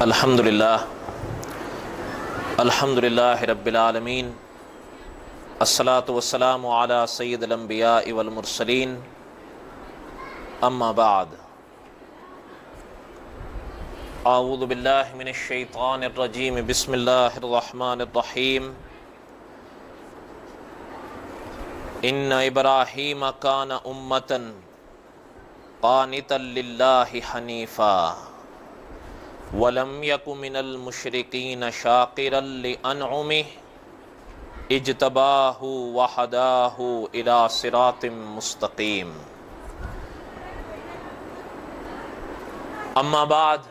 الحمدللہ رب العالمین، الصلاۃ والسلام علی سید الانبیاء والمرسلین، اما بعد، اعوذ باللہ من الشیطان الرجیم، بسم اللہ الرحمن الرحیم۔ ان ابراہیم کان امۃ قانتا للہ حنیفا وَلَمْ يَكُ مِنَ الْمُشْرِكِينَ شَاكِرًا لِأَنْعُمِهِ اجْتَبَاهُ وَهَدَاهُ إِلَى صِرَاطٍ مُسْتَقِيمٍ۔ اما بعد،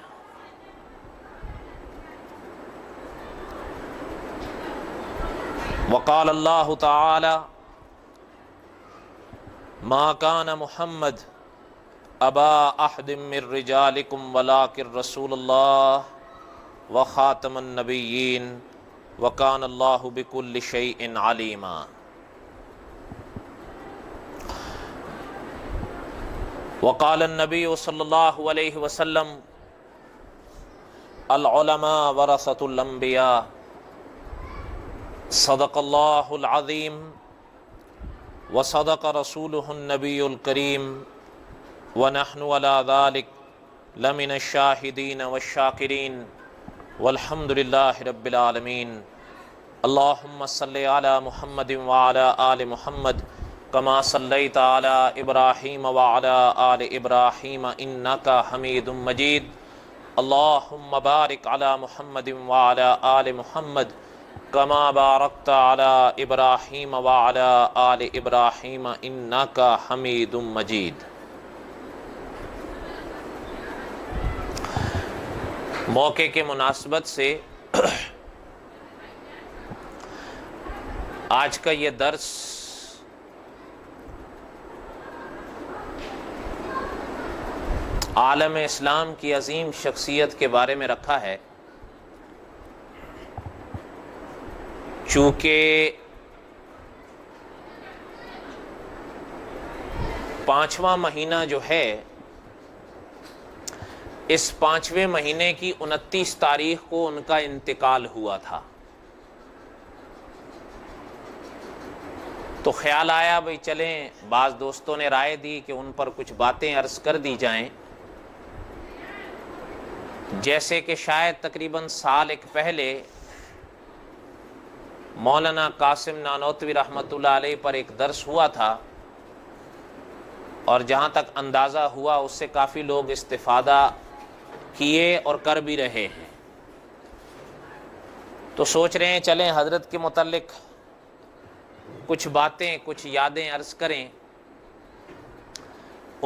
وقال اللہ تعالی ما كان محمد ابا احد من رجالکم ولکن رسول اللہ وخاتم النبیین وکان اللہ بکل شیء علیما۔ وقال النبی صلی اللہ علیہ وسلم العلماء ورثۃ الانبیاء، صدق اللہ العظیم وصدق رسولہ النبی الکریم، وَنَحْنُ عَلَى ذَلِكَ لَمِنَ الشَّاهِدِينَ وَالشَّاكِرِينَ وَالْحَمْدُ لِلَّهِ رَبِّ الْعَالَمِينَ۔ اللہم صلی علی محمد وعلی آل محمد کما صلیت علی ابراہیم وعلی آل ابراہیم انکا حمید مجید۔ اللہم بارک علی محمد وعلی آل محمد کما بارکت علی ابراہیم وعلی آل ابراہیم انکا حمید مجید۔ موقع کے مناسبت سے آج کا یہ درس عالم اسلام کی عظیم شخصیت کے بارے میں رکھا ہے، چونکہ 5واں مہینہ جو ہے، اس 5ویں مہینے کی 29 تاریخ کو ان کا انتقال ہوا تھا، تو خیال آیا بھئی چلیں، بعض دوستوں نے رائے دی کہ ان پر کچھ باتیں عرض کر دی جائیں، جیسے کہ شاید تقریباً سال ایک پہلے مولانا قاسم نانوتوی رحمۃ اللہ علیہ پر ایک درس ہوا تھا، اور جہاں تک اندازہ ہوا اس سے کافی لوگ استفادہ کیے اور کر بھی رہے ہیں، تو سوچ رہے ہیں چلیں حضرت کے متعلق کچھ باتیں، کچھ یادیں عرض کریں۔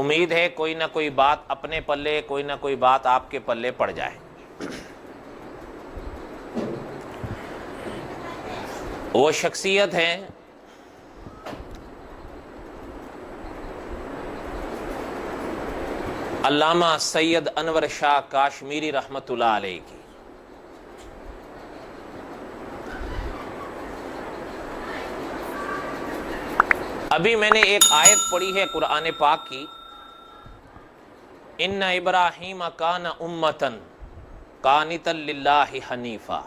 امید ہے کوئی نہ کوئی بات اپنے پلے، کوئی نہ کوئی بات آپ کے پلے پڑ جائے۔ وہ شخصیت ہیں علامہ سید انور شاہ کاشمیری رحمۃ اللہ علیہ کی۔ ابھی میں نے ایک آیت پڑھی ہے قرآن پاک کی، ان ابراہیم کان امۃ قانتا للہ حنیفا۔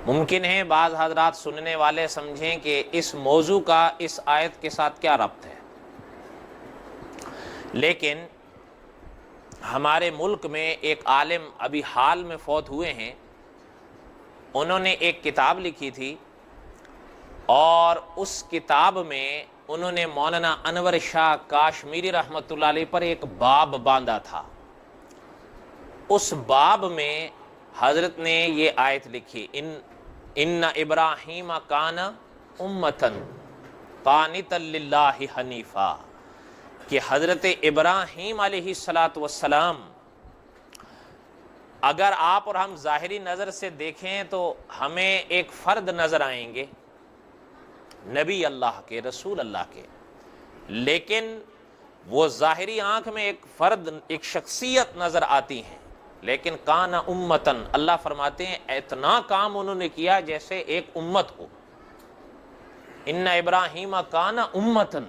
ممکن ہے بعض حضرات سننے والے سمجھیں کہ اس موضوع کا اس آیت کے ساتھ کیا ربط ہے، لیکن ہمارے ملک میں ایک عالم ابھی حال میں فوت ہوئے ہیں، انہوں نے ایک کتاب لکھی تھی، اور اس کتاب میں انہوں نے مولانا انور شاہ کاشمیری رحمۃ اللہ علیہ پر ایک باب باندھا تھا۔ اس باب میں حضرت نے یہ آیت لکھی، ان ابراہیم کان امۃ قانتا للہ حنیفا، کہ حضرت ابراہیم علیہ السلام اگر آپ اور ہم ظاہری نظر سے دیکھیں تو ہمیں ایک فرد نظر آئیں گے، نبی اللہ کے، رسول اللہ کے، لیکن وہ ظاہری آنکھ میں ایک فرد، ایک شخصیت نظر آتی ہیں، لیکن کان امتن، اللہ فرماتے ہیں اتنا کام انہوں نے کیا جیسے ایک امت ہو۔ ان ابراہیم کان امتن،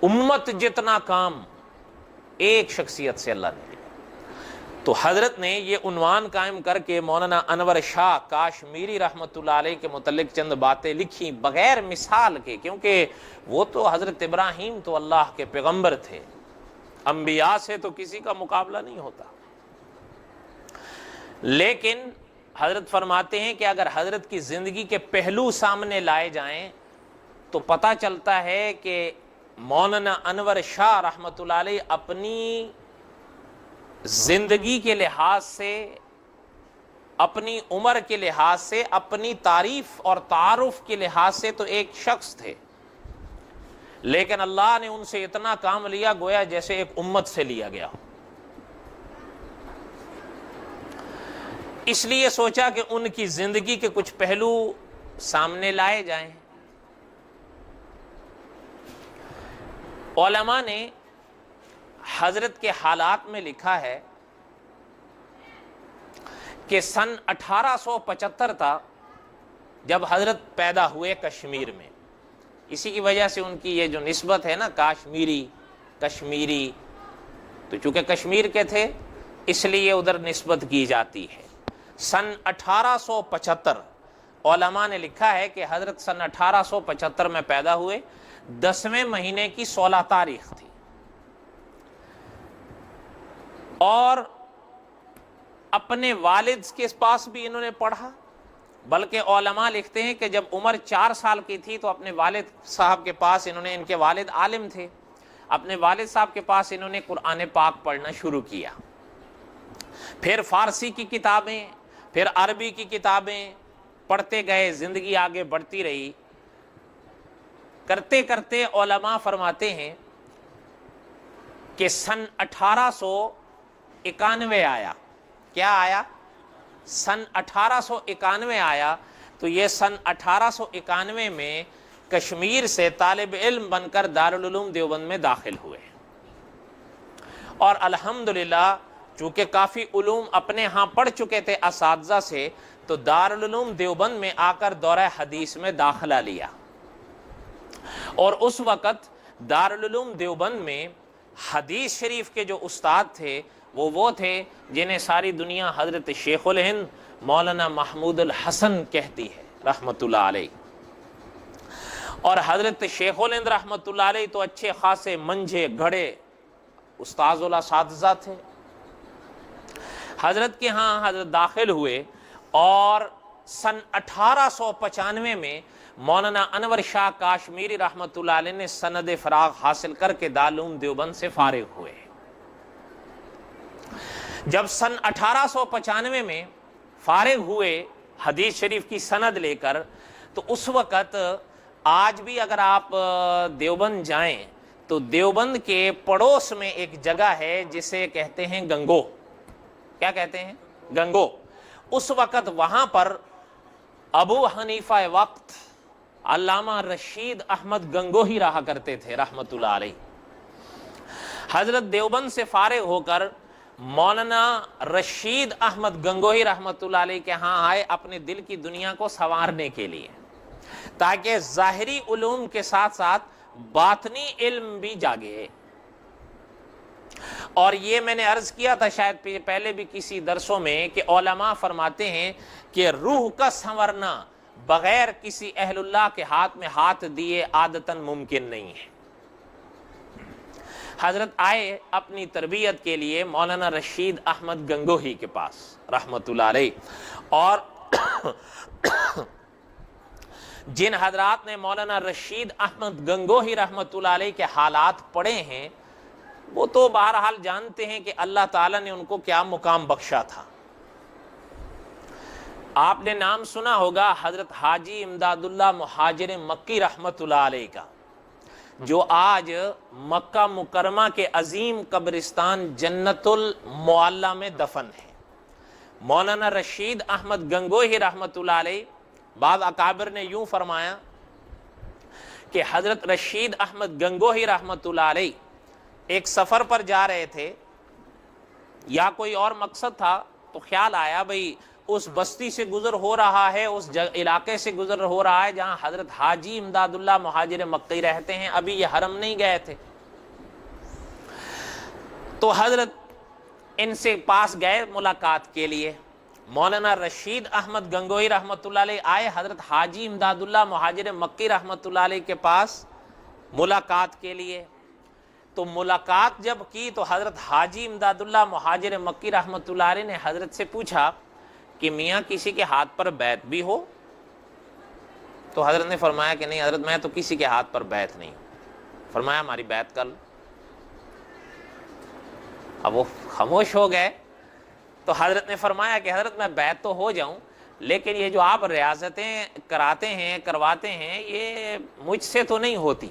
امت جتنا کام ایک شخصیت سے اللہ نے لیا۔ تو حضرت نے یہ عنوان قائم کر کے مولانا انور شاہ کاشمیری رحمۃ اللہ علیہ کے متعلق چند باتیں لکھی بغیر مثال کے، کیونکہ وہ تو حضرت ابراہیم تو اللہ کے پیغمبر تھے، انبیاء سے تو کسی کا مقابلہ نہیں ہوتا، لیکن حضرت فرماتے ہیں کہ اگر حضرت کی زندگی کے پہلو سامنے لائے جائیں تو پتہ چلتا ہے کہ مولانا انور شاہ رحمۃ اللہ علیہ اپنی زندگی کے لحاظ سے، اپنی عمر کے لحاظ سے، اپنی تعریف اور تعارف کے لحاظ سے تو ایک شخص تھے، لیکن اللہ نے ان سے اتنا کام لیا گویا جیسے ایک امت سے لیا گیا ہو۔ اس لیے سوچا کہ ان کی زندگی کے کچھ پہلو سامنے لائے جائیں۔ علماء نے حضرت کے حالات میں لکھا ہے کہ سن 1875 تھا جب حضرت پیدا ہوئے کشمیر میں، اسی کی وجہ سے ان کی یہ جو نسبت ہے نا کشمیری، تو چونکہ کشمیر کے تھے اس لیے ادھر نسبت کی جاتی ہے۔ سن 1875 علماء نے لکھا ہے کہ حضرت سن 1875 میں پیدا ہوئے، 10ویں مہینے کی 16 تاریخ تھی، اور اپنے والد کے پاس بھی انہوں نے پڑھا، بلکہ علماء لکھتے ہیں کہ جب عمر 4 سال کی تھی تو اپنے والد صاحب کے پاس ان کے والد عالم تھے، اپنے والد صاحب کے پاس انہوں نے قرآن پاک پڑھنا شروع کیا، پھر فارسی کی کتابیں، پھر عربی کی کتابیں پڑھتے گئے، زندگی آگے بڑھتی رہی، کرتے کرتے علماء فرماتے ہیں کہ سن 1891 آیا۔ کیا آیا؟ سن 1891 آیا، تو یہ سن 1891 میں کشمیر سے طالب علم بن کر دارالعلوم دیوبند میں داخل ہوئے، اور الحمدللہ چونکہ کافی علوم اپنے ہاں پڑھ چکے تھے اساتذہ سے، تو دارالعلوم دیوبند میں آ کر دورہ حدیث میں داخلہ لیا، اور اس وقت دارالعلوم دیوبند میں حدیث شریف کے جو استاد تھے وہ تھے جنہیں ساری دنیا حضرت شیخ الہند مولانا محمود الحسن کہتی ہے رحمۃ اللہ علیہ، اور حضرت شیخ الہند رحمۃ اللہ علیہ تو اچھے خاصے منجھے گھڑے استاذ الاساتذہ تھے۔ حضرت کے ہاں حضرت داخل ہوئے، اور سن 1895 میں مولانا انور شاہ کاشمیری رحمۃ اللہ علیہ نے سند فراغ حاصل کر کے دارالعلوم دیوبند سے فارغ ہوئے۔ جب سن 1895 میں فارغ ہوئے حدیث شریف کی سند لے کر، تو اس وقت آج بھی اگر آپ دیوبند جائیں تو دیوبند کے پڑوس میں ایک جگہ ہے جسے کہتے ہیں گنگو۔ کیا کہتے ہیں؟ گنگو۔ اس وقت وہاں پر ابو حنیفہ وقت علامہ رشید احمد گنگوہی رہا کرتے تھے رحمۃ اللہ علیہ۔ حضرت دیوبند سے فارغ ہو کر مولانا رشید احمد گنگوہی رحمۃ اللہ علیہ کے ہاں آئے اپنے دل کی دنیا کو سنوارنے کے لیے، تاکہ ظاہری علوم کے ساتھ ساتھ باطنی علم بھی جاگے۔ اور یہ میں نے عرض کیا تھا شاید پہلے بھی کسی درسوں میں کہ علماء فرماتے ہیں کہ روح کا سنورنا بغیر کسی اہل اللہ کے ہاتھ میں ہاتھ دیے عادتاً ممکن نہیں ہے۔ حضرت آئے اپنی تربیت کے لیے مولانا رشید احمد گنگوہی کے پاس رحمۃ اللہ علیہ، اور جن حضرات نے مولانا رشید احمد گنگوہی رحمۃ اللہ علیہ کے حالات پڑھے ہیں وہ تو بہرحال جانتے ہیں کہ اللہ تعالیٰ نے ان کو کیا مقام بخشا تھا۔ آپ نے نام سنا ہوگا حضرت حاجی امداد اللہ مہاجر مکی رحمۃ اللہ علیہ کا، جو آج مکہ مکرمہ کے عظیم قبرستان جنت المعلی میں دفن ہے۔ مولانا رشید احمد گنگوہی رحمۃ اللہ علیہ، بعض اکابر نے یوں فرمایا کہ حضرت رشید احمد گنگوہی رحمۃ اللہ علیہ ایک سفر پر جا رہے تھے یا کوئی اور مقصد تھا، تو خیال آیا بھئی اس بستی سے گزر ہو رہا ہے، اس علاقے سے گزر ہو رہا ہے جہاں حضرت حاجی امداد اللہ مہاجر مکی رہتے ہیں، ابھی یہ حرم نہیں گئے تھے۔ تو حضرت ان سے پاس گئے ملاقات کے لیے. مولانا رشید احمد گنگوہی رحمۃ اللہ علیہ آئے حضرت حاجی امداد اللہ مہاجر مکی رحمۃ اللہ علیہ کے پاس ملاقات کے لیے. تو ملاقات جب کی تو حضرت حاجی امداد اللہ مہاجر مکی رحمۃ اللہ علیہ نے حضرت سے پوچھا کہ میاں کسی کے ہاتھ پر بیعت بھی ہو؟ تو حضرت نے فرمایا کہ نہیں حضرت میں تو کسی کے ہاتھ پر بیعت نہیں. فرمایا ہماری بیعت کر لو. اب وہ خاموش ہو گئے. تو حضرت نے فرمایا کہ حضرت میں بیعت تو ہو جاؤں لیکن یہ جو آپ ریاضتیں کراتے ہیں کرواتے ہیں یہ مجھ سے تو نہیں ہوتی.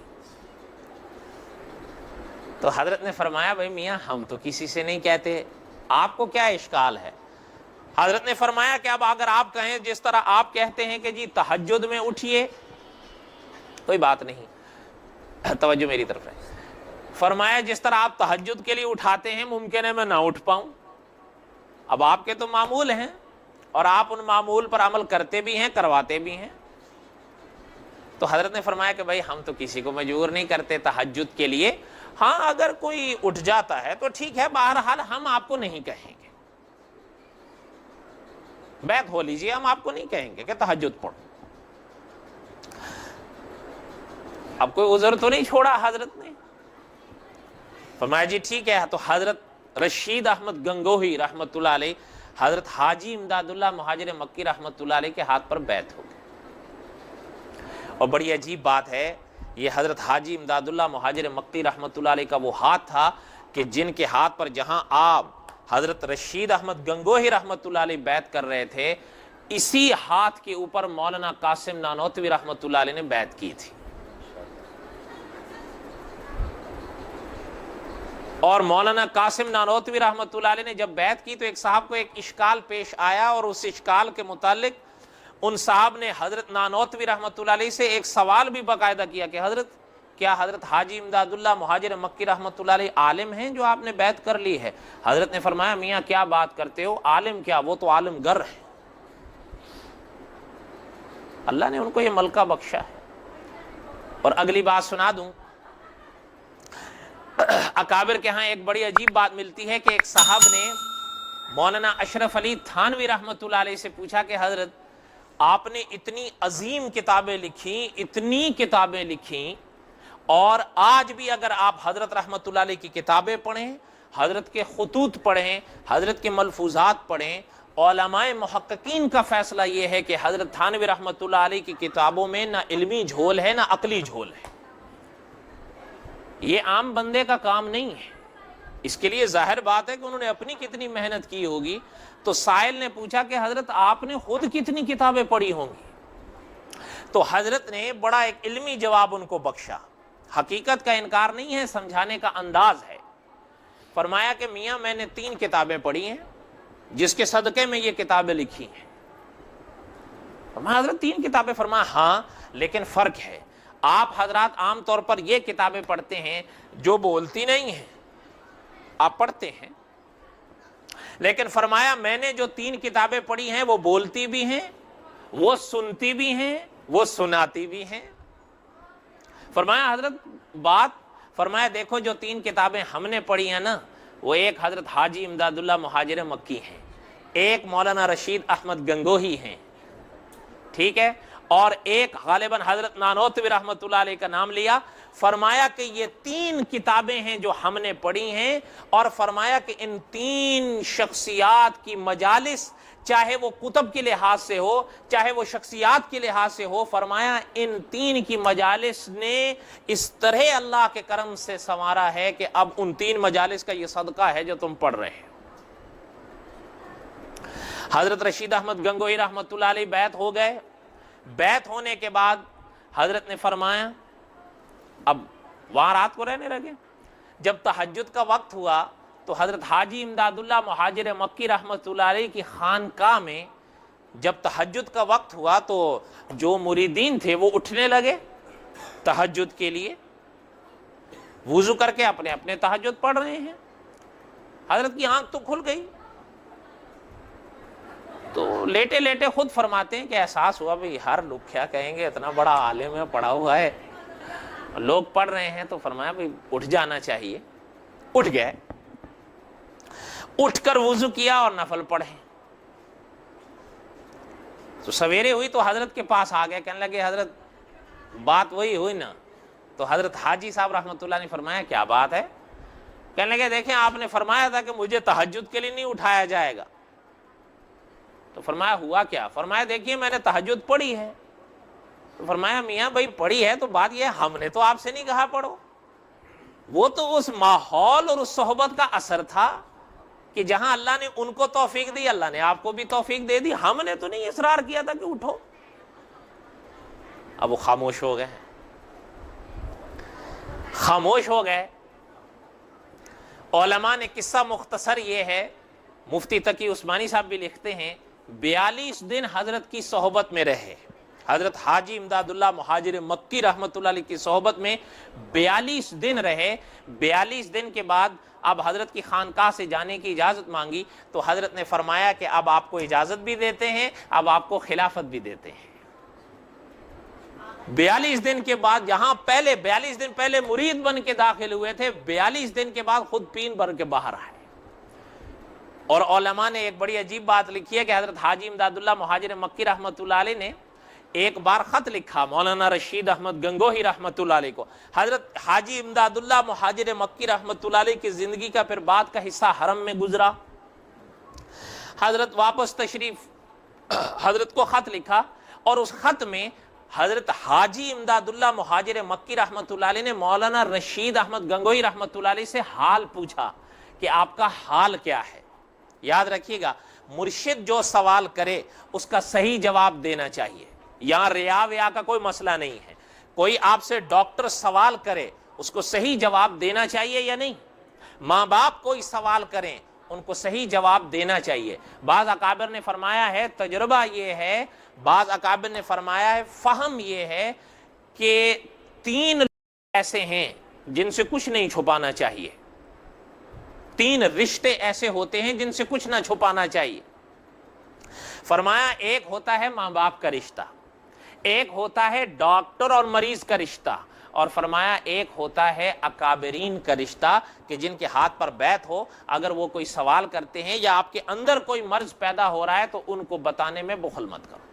تو حضرت نے فرمایا بھائی میاں ہم تو کسی سے نہیں کہتے, آپ کو کیا اشکال ہے؟ حضرت نے فرمایا کہ اب اگر آپ کہیں جس طرح آپ کہتے ہیں کہ جی تہجد میں اٹھیے, کوئی بات نہیں, توجہ میری طرف ہے. فرمایا جس طرح آپ تہجد کے لیے اٹھاتے ہیں ممکن ہے میں نہ اٹھ پاؤں. اب آپ کے تو معمول ہیں اور آپ ان معمول پر عمل کرتے بھی ہیں کرواتے بھی ہیں. تو حضرت نے فرمایا کہ بھائی ہم تو کسی کو مجبور نہیں کرتے تہجد کے لیے, ہاں اگر کوئی اٹھ جاتا ہے تو ٹھیک ہے, بہرحال ہم آپ کو نہیں کہیں گے بیعت ہو لیجیے, ہم آپ کو نہیں کہیں گے کہ تہجد پڑھو. اب کوئی عذر تو نہیں چھوڑا حضرت نے. فرمایا جی ٹھیک ہے. تو حضرت رشید احمد گنگوہی رحمۃ اللہ علیہ حضرت حاجی امداد اللہ مہاجر مکی رحمۃ اللہ علیہ کے ہاتھ پر بیعت ہو گئی. اور بڑی عجیب بات ہے, یہ حضرت حاجی امداد اللہ مہاجر مکی رحمۃ اللہ علیہ کا وہ ہاتھ تھا کہ جن کے ہاتھ پر جہاں آپ حضرت رشید احمد گنگوہی رحمۃ اللہ علیہ بیعت کر رہے تھے, اسی ہاتھ کے اوپر مولانا قاسم نانوتوی رحمۃ اللہ علیہ نے بیعت کی تھی. اور مولانا قاسم نانوتوی رحمۃ اللہ علیہ نے جب بیعت کی تو ایک صاحب کو ایک اشکال پیش آیا, اور اس اشکال کے متعلق ان صاحب نے حضرت نانوتوی رحمۃ اللہ علیہ سے ایک سوال بھی باقاعدہ کیا کہ حضرت کیا حضرت حاجی امداد اللہ مہاجر مکی رحمۃ اللہ علیہ عالم ہیں جو آپ نے بیعت کر لی ہے؟ حضرت نے فرمایا میاں کیا بات کرتے ہو, عالم کیا, وہ تو عالم گر ہے. اللہ نے ان کو یہ ملکہ بخشا ہے. اور اگلی بات سنا دوں, اکابر کے ہاں ایک بڑی عجیب بات ملتی ہے کہ ایک صاحب نے مولانا اشرف علی تھانوی رحمۃ اللہ علیہ سے پوچھا کہ حضرت آپ نے اتنی عظیم کتابیں لکھی, اتنی کتابیں لکھی, اور آج بھی اگر آپ حضرت رحمۃ اللہ علیہ کی کتابیں پڑھیں, حضرت کے خطوط پڑھیں, حضرت کے ملفوظات پڑھیں, علماء محققین کا فیصلہ یہ ہے کہ حضرت تھانوی رحمۃ اللہ علیہ کی کتابوں میں نہ علمی جھول ہے نہ عقلی جھول ہے. یہ عام بندے کا کام نہیں ہے. اس کے لیے ظاہر بات ہے کہ انہوں نے اپنی کتنی محنت کی ہوگی. تو سائل نے پوچھا کہ حضرت آپ نے خود کتنی کتابیں پڑھی ہوں گی؟ تو حضرت نے بڑا ایک علمی جواب ان کو بخشا. حقیقت کا انکار نہیں ہے, سمجھانے کا انداز ہے. فرمایا کہ میاں میں نے 3 کتابیں پڑھی ہیں جس کے صدقے میں یہ کتابیں لکھی ہیں. فرمایا حضرت 3 کتابیں؟ فرمایا ہاں, لیکن فرق ہے. آپ حضرات عام طور پر یہ کتابیں پڑھتے ہیں جو بولتی نہیں ہیں, آپ پڑھتے ہیں, لیکن فرمایا میں نے جو 3 کتابیں پڑھی ہیں وہ بولتی بھی ہیں, وہ سنتی بھی ہیں, وہ سناتی بھی ہیں. فرمایا حضرت بات, فرمایا دیکھو جو 3 کتابیں ہم نے پڑھی ہیں نا, وہ ایک حضرت حاجی امداد اللہ مہاجر مکی ہیں, ایک مولانا رشید احمد گنگوہی ہیں, ٹھیک ہے, اور ایک غالباً حضرت نانوتوی رحمۃ اللہ علیہ کا نام لیا. فرمایا کہ یہ 3 کتابیں ہیں جو ہم نے پڑھی ہیں, اور فرمایا کہ ان 3 شخصیات کی مجالس, چاہے وہ کتب کے لحاظ سے ہو چاہے وہ شخصیات کے لحاظ سے ہو, فرمایا ان 3 کی مجالس نے اس طرح اللہ کے کرم سے سنوارا ہے کہ اب ان 3 مجالس کا یہ صدقہ ہے جو تم پڑھ رہے ہیں. حضرت رشید احمد گنگوہی رحمۃ اللہ علیہ بیعت ہو گئے. بیعت ہونے کے بعد حضرت نے فرمایا اب وہاں رات کو رہنے لگے. جب تہجد کا وقت ہوا تو حضرت حاجی امداد اللہ مہاجر مکی رحمۃ اللہ علیہ کی خانقاہ میں جب تہجد کا وقت ہوا تو جو مریدین تھے وہ اٹھنے لگے تہجد کے لیے, وضو کر کے اپنے اپنے تہجد پڑھ رہے ہیں. حضرت کی آنکھ تو کھل گئی, تو لیٹے لیٹے خود فرماتے ہیں کہ احساس ہوا بھئی ہر لوگ کیا کہیں گے, اتنا بڑا عالم ہے, پڑھا ہوا ہے, لوگ پڑھ رہے ہیں, تو فرمایا بھئی اٹھ جانا چاہیے. اٹھ گئے. اٹھ کر وضو کیا اور نفل پڑھے. تو سویرے ہوئی تو حضرت کے پاس آ گئے, کہنے لگے حضرت بات وہی ہوئی نا. تو حضرت حاجی صاحب رحمۃ اللہ نے فرمایا کیا بات ہے؟ کہنے لگے دیکھیں آپ نے فرمایا تھا کہ مجھے تہجد کے لیے نہیں اٹھایا جائے گا. تو فرمایا ہوا کیا؟ فرمایا دیکھیے میں نے تہجد پڑھی ہے. تو فرمایا میاں بھائی پڑھی ہے تو بات یہ ہے ہم نے تو آپ سے نہیں کہا پڑھو, وہ تو اس ماحول اور اس صحبت کا اثر تھا کہ جہاں اللہ نے ان کو توفیق دی اللہ نے آپ کو بھی توفیق دے دی, ہم نے تو نہیں اصرار کیا تھا کہ اٹھو. اب وہ خاموش ہو گئے, خاموش ہو گئے. علماء نے قصہ مختصر یہ ہے, مفتی تقی عثمانی صاحب بھی لکھتے ہیں 42 دن حضرت کی صحبت میں رہے. حضرت حاجی امداد اللہ مہاجر مکی رحمۃ اللہ علیہ کی صحبت میں 42 دن رہے. 42 دن کے بعد اب حضرت کی خانقاہ سے جانے کی اجازت مانگی تو حضرت نے فرمایا کہ اب آپ کو اجازت بھی دیتے ہیں, اب آپ کو خلافت بھی دیتے ہیں. 42 دن کے بعد, جہاں پہلے 42 دن پہلے مرید بن کے داخل ہوئے تھے, 42 دن کے بعد خود پین بن کے باہر آئے. اور علماء نے ایک بڑی عجیب بات لکھی ہے کہ حضرت حاجی امداد اللہ مہاجر مکی رحمۃ اللہ علیہ نے ایک بار خط لکھا مولانا رشید احمد گنگوہی رحمۃ اللہ علیہ کو. حضرت حاجی امداد اللہ مہاجر مکی رحمۃ اللہ علیہ کی زندگی کا پھر بعد کا حصہ حرم میں گزرا. حضرت واپس تشریف, حضرت کو خط لکھا اور اس خط میں حضرت حاجی امداد اللہ مہاجر مکی رحمۃ اللہ علیہ نے مولانا رشید احمد گنگوہی رحمۃ اللہ علیہ سے حال پوچھا کہ آپ کا حال کیا ہے. یاد رکھیے گا مرشد جو سوال کرے اس کا صحیح جواب دینا چاہیے. یہاں ریا ویا کا کوئی مسئلہ نہیں ہے. کوئی آپ سے ڈاکٹر سوال کرے اس کو صحیح جواب دینا چاہیے یا نہیں. ماں باپ کوئی سوال کریں ان کو صحیح جواب دینا چاہیے. بعض اکابر نے فرمایا ہے, تجربہ یہ ہے, بعض اکابر نے فرمایا ہے, فہم یہ ہے کہ 3 لوگ ایسے ہیں جن سے کچھ نہیں چھپانا چاہیے. 3 رشتے ایسے ہوتے ہیں جن سے کچھ نہ چھپانا چاہیے. فرمایا ایک ہوتا ہے ماں باپ کا رشتہ, ایک ہوتا ہے ڈاکٹر اور مریض کا رشتہ, اور فرمایا ایک ہوتا ہے اکابرین کا رشتہ کہ جن کے ہاتھ پر بیعت ہو, اگر وہ کوئی سوال کرتے ہیں یا آپ کے اندر کوئی مرض پیدا ہو رہا ہے تو ان کو بتانے میں بخل مت کرو.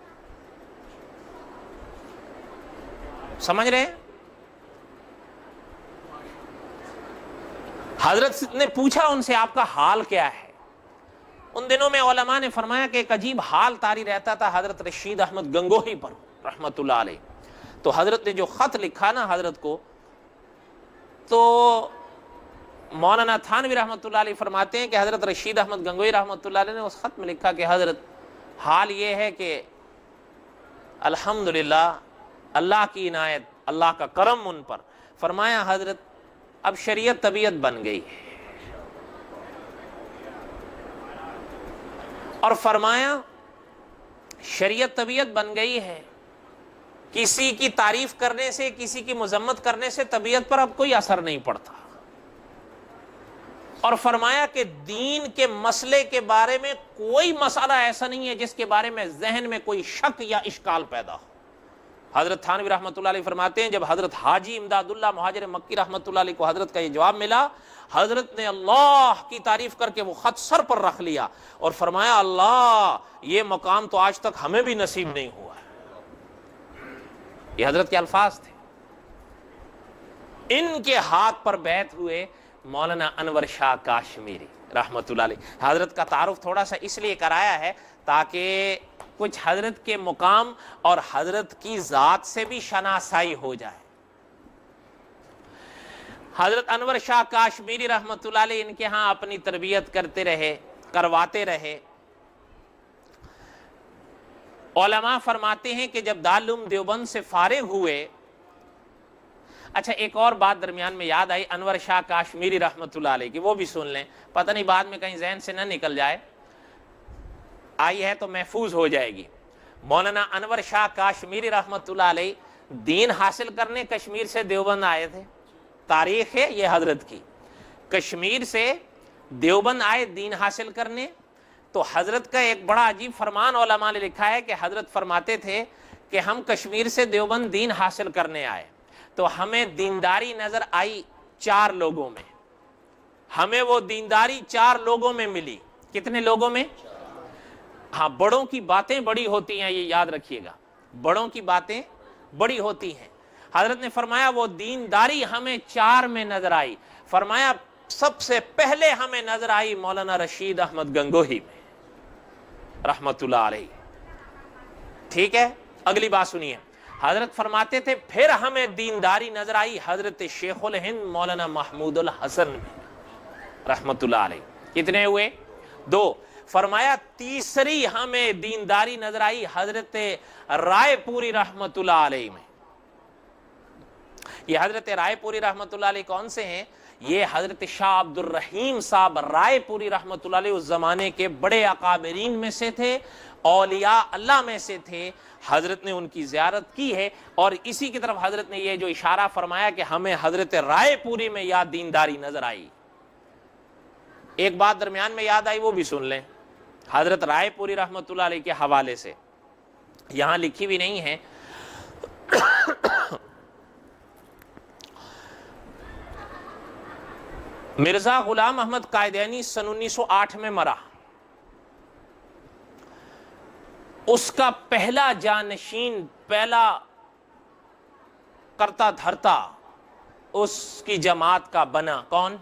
سمجھ رہے ہیں؟ حضرت نے پوچھا ان سے آپ کا حال کیا ہے. ان دنوں میں علماء نے فرمایا کہ ایک عجیب حال طاری رہتا تھا حضرت رشید احمد گنگوہی پر رحمت اللہ علیہ. تو حضرت نے جو خط لکھا نا حضرت کو, تو مولانا تھانوی رحمت اللہ علیہ فرماتے ہیں کہ حضرت رشید احمد گنگوہی رحمت اللہ علیہ نے اس خط میں لکھا کہ حضرت حال یہ ہے کہ الحمدللہ اللہ کی عنایت, اللہ کا کرم ان پر. فرمایا حضرت اب شریعت طبیعت بن گئی ہے, اور فرمایا شریعت طبیعت بن گئی ہے, کسی کی تعریف کرنے سے کسی کی مذمت کرنے سے طبیعت پر اب کوئی اثر نہیں پڑتا. اور فرمایا کہ دین کے مسئلے کے بارے میں کوئی مسئلہ ایسا نہیں ہے جس کے بارے میں ذہن میں کوئی شک یا اشکال پیدا ہو. حضرت تھانوی رحمۃ اللہ علیہ فرماتے ہیں جب حضرت حاجی امداد اللہ مہاجر مکی رحمۃ اللہ علیہ کو حضرت کا یہ جواب ملا, حضرت نے اللہ کی تعریف کر کے وہ خط سر پر رکھ لیا اور فرمایا اللہ یہ مقام تو آج تک ہمیں بھی نصیب نہیں ہوا ہے. یہ حضرت کے الفاظ تھے. ان کے ہاتھ پر بیعت ہوئے مولانا انور شاہ کاشمیری رحمت اللہ علیہ. حضرت کا تعارف تھوڑا سا اس لیے کرایا ہے تاکہ کچھ حضرت کے مقام اور حضرت کی ذات سے بھی شناسائی ہو جائے. حضرت انور شاہ کاشمیری رحمت اللہ علیہ ان کے ہاں اپنی تربیت کرتے رہے, کرواتے رہے. علماء فرماتے ہیں کہ جب دارالعلوم دیوبند سے فارغ ہوئے, اچھا ایک اور بات درمیان میں یاد آئی انور شاہ کاشمیری رحمت اللہ علیہ کی, وہ بھی سن لیں, پتہ نہیں بعد میں کہیں ذہن سے نہ نکل جائے, آئی ہے تو محفوظ ہو جائے گی. مولانا انور شاہ کاشمیری رحمت اللہ علیہ دین حاصل کرنے کشمیر سے دیوبند آئے تھے. تاریخ ہے یہ حضرت کی, کشمیر سے دیوبند آئے دین حاصل کرنے. تو حضرت کا ایک بڑا عجیب فرمان علماء نے لکھا ہے کہ حضرت فرماتے تھے کہ ہم کشمیر سے دیوبند دین حاصل کرنے آئے تو ہمیں دینداری نظر آئی 4 لوگوں میں. ہمیں وہ دینداری 4 لوگوں میں ملی. کتنے لوگوں میں؟ ہاں، بڑوں کی باتیں بڑی ہوتی ہیں، یہ یاد رکھیے گا، بڑوں کی باتیں بڑی ہوتی ہیں. حضرت نے فرمایا وہ دینداری ہمیں 4 میں نظر آئی. فرمایا سب سے پہلے ہمیں نظر آئی مولانا رشید احمد گنگوہی میں رحمت اللہ علیہ. ٹھیک ہے، اگلی بات سنیے. حضرت فرماتے تھے پھر ہمیں دینداری نظر آئی حضرت شیخ الہند مولانا محمود الحسن میں رحمت اللہ علیہ. کتنے ہوئے؟ 2. فرمایا تیسری ہمیں دینداری نظر آئی حضرت رائے پوری رحمت اللہ علیہ میں. یہ حضرت رائے پوری رحمت اللہ علیہ کون سے ہیں؟ یہ حضرت شاہ عبد الرحیم صاحب رائے پوری رحمت اللہ علیہ اس زمانے کے بڑے اکابرین میں سے تھے، اولیاء اللہ میں سے تھے. حضرت نے ان کی زیارت کی ہے، اور اسی کی طرف حضرت نے یہ جو اشارہ فرمایا کہ ہمیں حضرت رائے پوری میں یا دینداری نظر آئی. ایک بات درمیان میں یاد آئی، وہ بھی سن لیں. حضرت رائے پوری رحمت اللہ علیہ کے حوالے سے یہاں لکھی بھی نہیں ہے. مرزا غلام احمد قائدینی سن 1908 میں مرا. اس کا پہلا جانشین، پہلا کرتا دھرتا اس کی جماعت کا بنا کون؟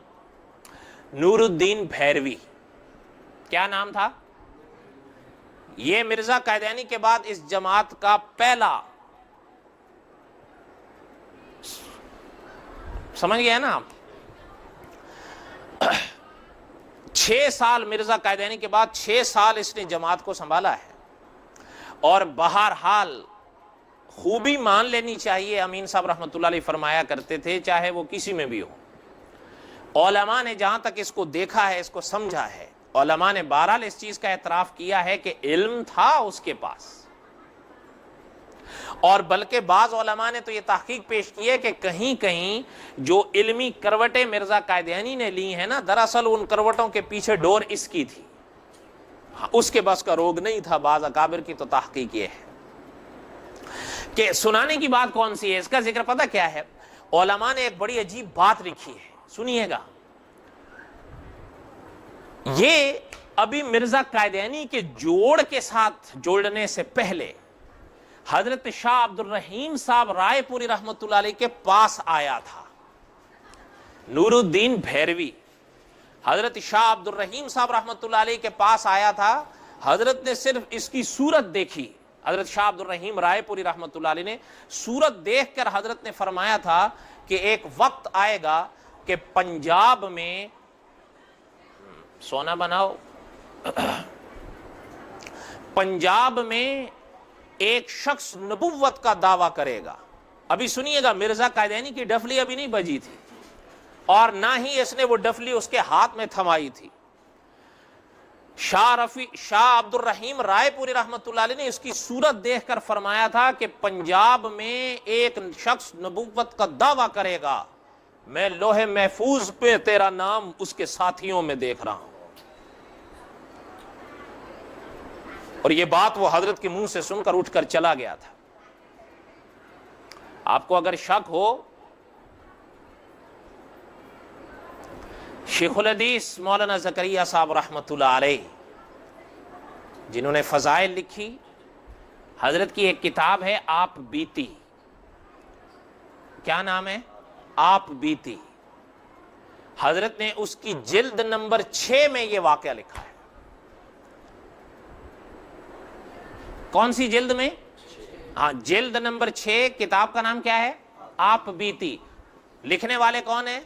نور الدین بھیروی. کیا نام تھا؟ یہ مرزا قائدینی کے بعد اس جماعت کا پہلا، سمجھ گئے نا آپ؟ 6 سال مرزا قائدینی کے بعد 6 سال اس نے جماعت کو سنبھالا ہے. اور بہرحال خوبی مان لینی چاہیے، امین صاحب رحمۃ اللہ علیہ فرمایا کرتے تھے چاہے وہ کسی میں بھی ہو، علماء نے جہاں تک اس کو دیکھا ہے، اس کو سمجھا ہے، علماء نے بہرحال اس چیز کا اعتراف کیا ہے کہ علم تھا اس کے پاس. اور بلکہ بعض علماء نے تو یہ تحقیق پیش کی ہے کہ کہیں کہیں جو علمی کروٹیں مرزا قائدینی نے لی ہیں نا، دراصل ان کروٹوں کے پیچھے ڈور اس کی تھی، اس کے بس کا روگ نہیں تھا. بعض اکابر کی تو تحقیق یہ ہے کہ سنانے کی بات کون سی ہے، اس کا ذکر پتہ کیا ہے؟ علماء نے ایک بڑی عجیب بات لکھی ہے، سنیے گا. یہ ابھی مرزا قائدینی کے جوڑ کے ساتھ جوڑنے سے پہلے حضرت شاہ عبد الرحیم صاحب رائے پوری رحمت اللہ علیہ کے پاس آیا تھا نور الدین بھیروی. حضرت شاہ عبد الرحیم صاحب رحمت اللہ علیہ کے پاس آیا تھا. حضرت نے صرف اس کی صورت دیکھی، حضرت شاہ عبد الرحیم رائے پوری رحمت اللہ علیہ نے صورت دیکھ کر حضرت نے فرمایا تھا کہ ایک وقت آئے گا کہ پنجاب میں سونا بناؤ، پنجاب میں ایک شخص نبوت کا دعویٰ کرے گا. ابھی سنیے گا، مرزا قائدینی کی ڈفلی ابھی نہیں بجی تھی، اور نہ ہی اس نے وہ ڈفلی اس کے ہاتھ میں تھمائی تھی. شاہ عبد الرحیم رائے پوری رحمت اللہ علیہ نے اس کی صورت دیکھ کر فرمایا تھا کہ پنجاب میں ایک شخص نبوت کا دعویٰ کرے گا، میں لوح محفوظ پہ تیرا نام اس کے ساتھیوں میں دیکھ رہا ہوں. اور یہ بات وہ حضرت کے منہ سے سن کر اٹھ کر چلا گیا تھا. آپ کو اگر شک ہو، شیخ الحدیث مولانا زکریا صاحب رحمت اللہ علیہ جنہوں نے فضائل لکھی، حضرت کی ایک کتاب ہے آپ بیتی. کیا نام ہے؟ آپ بیتی. حضرت نے اس کی جلد نمبر 6 میں یہ واقعہ لکھا ہے. کون سی جلد میں؟ ہاں، جلد نمبر 6. کتاب کا نام کیا ہے؟ آپ بیتی. لکھنے والے کون ہیں؟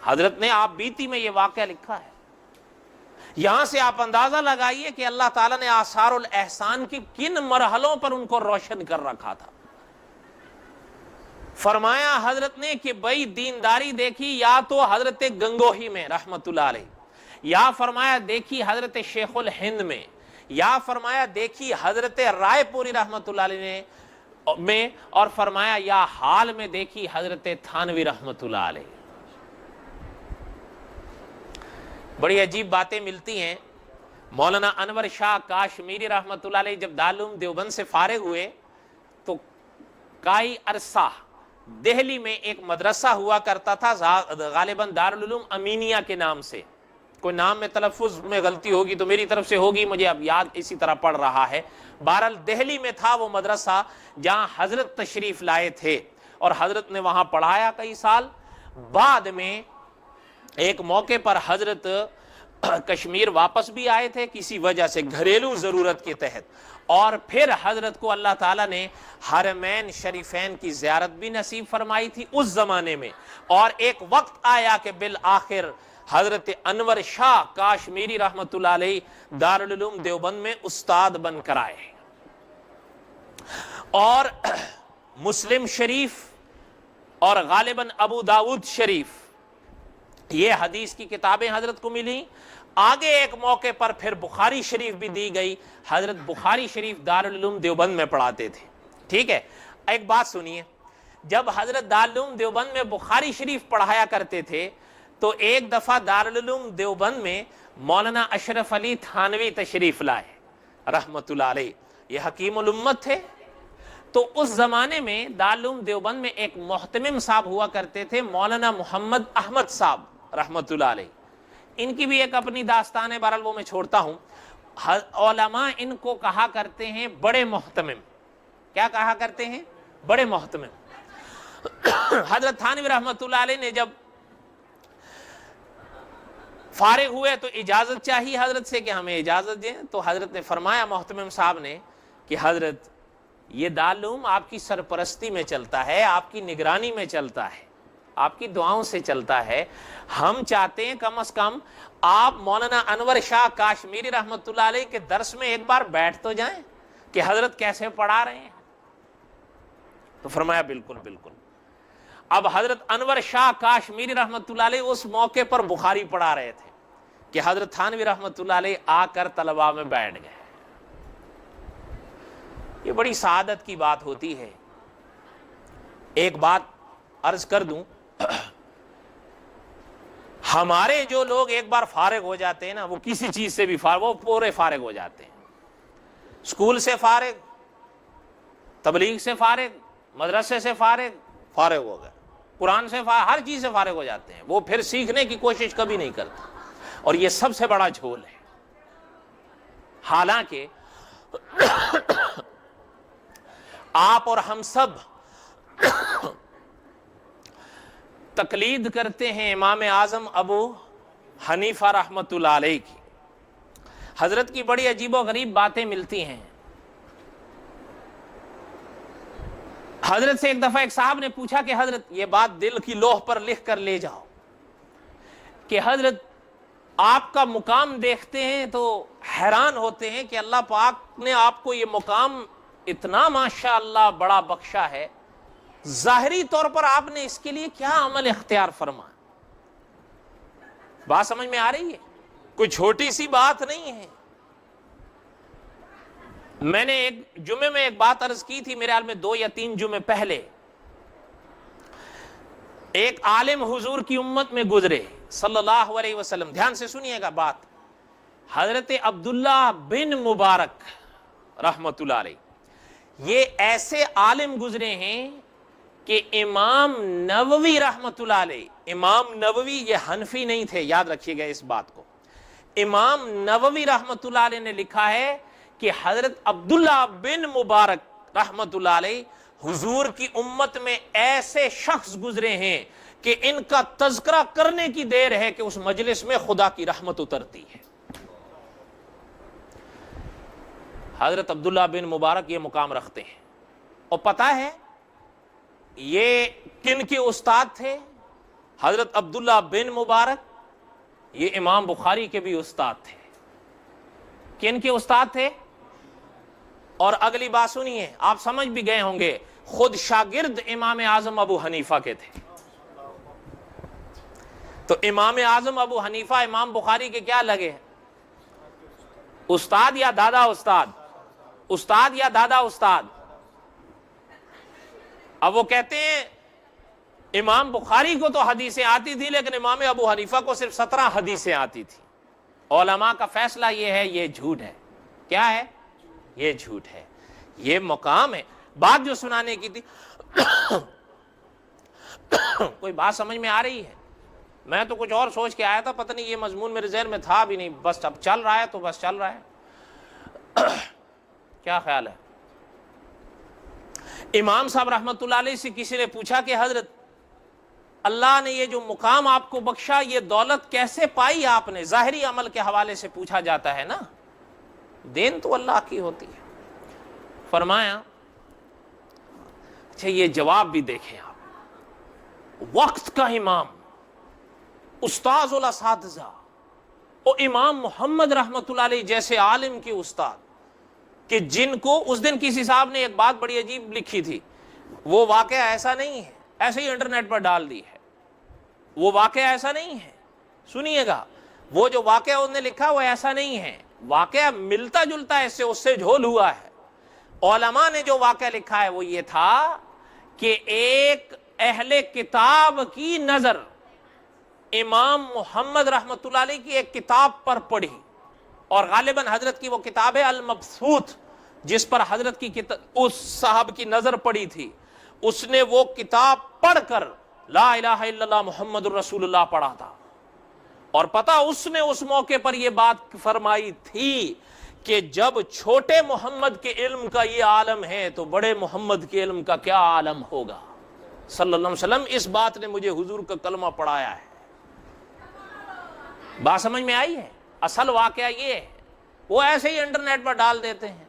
حضرت نے آپ بیتی میں یہ واقعہ لکھا ہے. یہاں سے آپ اندازہ لگائیے کہ اللہ تعالیٰ نے آثار الاحسان کی کن مرحلوں پر ان کو روشن کر رکھا تھا. فرمایا حضرت نے کہ بھائی دینداری دیکھی یا تو حضرت گنگوہی میں رحمت اللہ علیہ، یا فرمایا دیکھی حضرت شیخ الہند میں، یا فرمایا دیکھی حضرت رائے پوری رحمت اللہ علیہ میں، اور فرمایا یا حال میں دیکھی حضرت تھانوی رحمت اللہ علیہ. بڑی عجیب باتیں ملتی ہیں. مولانا انور شاہ کاشمیری رحمت اللہ علیہ جب دارالعلوم دیوبند سے فارغ ہوئے تو کئی عرصہ دہلی میں ایک مدرسہ ہوا کرتا تھا غالباً دارالعلوم امینیہ کے نام سے، کوئی نام میں تلفظ میں غلطی ہوگی تو میری طرف سے ہوگی، مجھے اب یاد اسی طرح پڑھ رہا ہے۔ بہرحال دہلی میں تھا وہ مدرسہ جہاں حضرت تشریف لائے تھے، اور حضرت نے وہاں پڑھایا کئی سال۔ بعد میں ایک موقع پر حضرت کشمیر واپس بھی آئے تھے کسی وجہ سے، گھریلو ضرورت کے تحت، اور پھر حضرت کو اللہ تعالیٰ نے حرمین شریفین کی زیارت بھی نصیب فرمائی تھی اس زمانے میں، اور ایک وقت آیا کہ بالآخر حضرت انور شاہ کاشمیری رحمۃ اللہ علیہ دارالعلوم دیوبند میں استاد بن کر آئے، اور مسلم شریف اور غالباً ابو داود شریف یہ حدیث کی کتابیں حضرت کو ملی۔ آگے ایک موقع پر پھر بخاری شریف بھی دی گئی، حضرت بخاری شریف دارالعلوم دیوبند میں پڑھاتے تھے۔ ٹھیک ہے، ایک بات سنیے، جب حضرت دارالعلوم دیوبند میں بخاری شریف پڑھایا کرتے تھے تو ایک دفعہ دارالعلوم دیوبند میں مولانا اشرف علی تھانوی تشریف لائے رحمت اللہ علیہ، یہ حکیم الامت تھے۔ تو اس زمانے میں دارالعلوم دیوبند میں ایک محتمم صاحب ہوا کرتے تھے، مولانا محمد احمد صاحب رحمت اللہ علیہ، ان کی بھی ایک اپنی داستان ہے، بہرحال وہ میں چھوڑتا ہوں۔ علماء ان کو کہا کرتے ہیں بڑے محتمم، کیا کہا کرتے ہیں؟ بڑے محتمم۔ حضرت تھانوی رحمت اللہ علیہ نے جب فارغ ہوئے تو اجازت چاہیے حضرت سے کہ ہمیں اجازت دیں، تو حضرت نے فرمایا محتمم صاحب نے کہ حضرت یہ دارالعلوم آپ کی سرپرستی میں چلتا ہے، آپ کی نگرانی میں چلتا ہے، آپ کی دعاؤں سے چلتا ہے، ہم چاہتے ہیں کم از کم آپ مولانا انور شاہ کاشمیری رحمت اللہ علیہ کے درس میں ایک بار بیٹھ تو جائیں کہ حضرت کیسے پڑھا رہے ہیں۔ تو فرمایا بالکل بالکل۔ اب حضرت انور شاہ کاشمیری رحمت اللہ علیہ اس موقع پر بخاری پڑھا رہے تھے کہ حضرت تھانوی رحمت اللہ علیہ آ کر طلباء میں بیٹھ گئے۔ یہ بڑی سعادت کی بات ہوتی ہے۔ ایک بات عرض کر دوں، ہمارے جو لوگ ایک بار فارغ ہو جاتے ہیں نا، وہ کسی چیز سے بھی فارغ، وہ پورے فارغ ہو جاتے ہیں۔ اسکول سے فارغ، تبلیغ سے فارغ، مدرسے سے فارغ ہو گئے، قرآن سے فارغ، ہر چیز سے فارغ ہو جاتے ہیں، وہ پھر سیکھنے کی کوشش کبھی نہیں کرتے، اور یہ سب سے بڑا جھول ہے۔ حالانکہ آپ اور ہم سب تقلید کرتے ہیں امام اعظم ابو حنیفہ رحمت اللہ علیہ کی۔ حضرت کی بڑی عجیب و غریب باتیں ملتی ہیں۔ حضرت سے ایک دفعہ ایک صاحب نے پوچھا کہ حضرت یہ بات دل کی لوح پر لکھ کر لے جاؤ کہ حضرت آپ کا مقام دیکھتے ہیں تو حیران ہوتے ہیں کہ اللہ پاک نے آپ کو یہ مقام اتنا ماشاءاللہ بڑا بخشا ہے، ظاہری طور پر آپ نے اس کے لیے کیا عمل اختیار فرمایا؟ بات سمجھ میں آ رہی ہے؟ کوئی چھوٹی سی بات نہیں ہے۔ میں نے ایک جمعے میں ایک بات عرض کی تھی، میرے خیال میں 2 یا 3 جمعے پہلے، ایک عالم حضور کی امت میں گزرے صلی اللہ علیہ وسلم، دھیان سے سنیے گا بات، حضرت عبداللہ بن مبارک رحمت اللہ علیہ، یہ ایسے عالم گزرے ہیں کہ امام نووی رحمت اللہ علیہ، امام نووی یہ حنفی نہیں تھے، یاد رکھیے گا اس بات کو، امام نووی رحمت اللہ علیہ نے لکھا ہے کہ حضرت عبداللہ بن مبارک رحمت اللہ علیہ حضور کی امت میں ایسے شخص گزرے ہیں کہ ان کا تذکرہ کرنے کی دیر ہے کہ اس مجلس میں خدا کی رحمت اترتی ہے۔ حضرت عبداللہ بن مبارک یہ مقام رکھتے ہیں، اور پتہ ہے یہ کن کے استاد تھے؟ حضرت عبداللہ بن مبارک یہ امام بخاری کے بھی استاد تھے۔ کن کے استاد تھے؟ اور اگلی بات سنیے، آپ سمجھ بھی گئے ہوں گے، خود شاگرد امام اعظم ابو حنیفہ کے تھے۔ تو امام اعظم ابو حنیفہ امام بخاری کے کیا لگے؟ استاد یا دادا استاد؟ استاد یا دادا استاد؟ اب وہ کہتے ہیں امام بخاری کو تو حدیثیں آتی تھی لیکن امام ابو حنیفہ کو صرف 17 حدیثیں آتی تھی۔ علماء کا فیصلہ یہ ہے یہ جھوٹ ہے۔ کیا ہے؟ یہ جھوٹ ہے، یہ مقام ہے۔ بات جو سنانے کی تھی، کوئی بات سمجھ میں آ رہی ہے؟ میں تو کچھ اور سوچ کے آیا تھا، پتہ نہیں یہ مضمون میرے ذہن میں تھا بھی نہیں، بس اب چل رہا ہے تو بس چل رہا ہے۔ کیا خیال ہے؟ امام صاحب رحمۃ اللہ علیہ سے کسی نے پوچھا کہ حضرت اللہ نے یہ جو مقام آپ کو بخشا، یہ دولت کیسے پائی آپ نے؟ ظاہری عمل کے حوالے سے پوچھا جاتا ہے نا، دین تو اللہ کی ہوتی ہے۔ فرمایا اچھا یہ جواب بھی دیکھیں آپ، وقت کا امام، استاذ الاساتذہ، اور امام محمد رحمۃ اللہ علیہ جیسے عالم کے استاد، کہ جن کو اس دن کسی صاحب نے ایک بات بڑی عجیب لکھی تھی، وہ واقعہ ایسا نہیں ہے، ایسے ہی انٹرنیٹ پر ڈال دی ہے، وہ واقعہ ایسا نہیں ہے، سنیے گا، وہ جو واقعہ انہوں نے لکھا وہ ایسا نہیں ہے، واقعہ ملتا جلتا ہے اس سے جھول ہوا ہے۔ علماء نے جو واقعہ لکھا ہے وہ یہ تھا کہ ایک اہل کتاب کی نظر امام محمد رحمۃ اللہ علیہ کی ایک کتاب پر پڑھی، اور غالباً حضرت کی وہ کتاب ہے المبسوط، جس پر حضرت کی اس صاحب کی نظر پڑی تھی۔ اس نے وہ کتاب پڑھ کر لا الہ الا اللہ محمد الرسول اللہ پڑھا تھا، اور پتہ اس نے اس موقع پر یہ بات فرمائی تھی کہ جب چھوٹے محمد کے علم کا یہ عالم ہے تو بڑے محمد کے علم کا کیا عالم ہوگا، صلی اللہ علیہ وسلم۔ اس بات نے مجھے حضور کا کلمہ پڑھایا ہے۔ بات سمجھ میں آئی ہے؟ اصل واقعہ یہ ہے، وہ ایسے ہی انٹرنیٹ پر ڈال دیتے ہیں،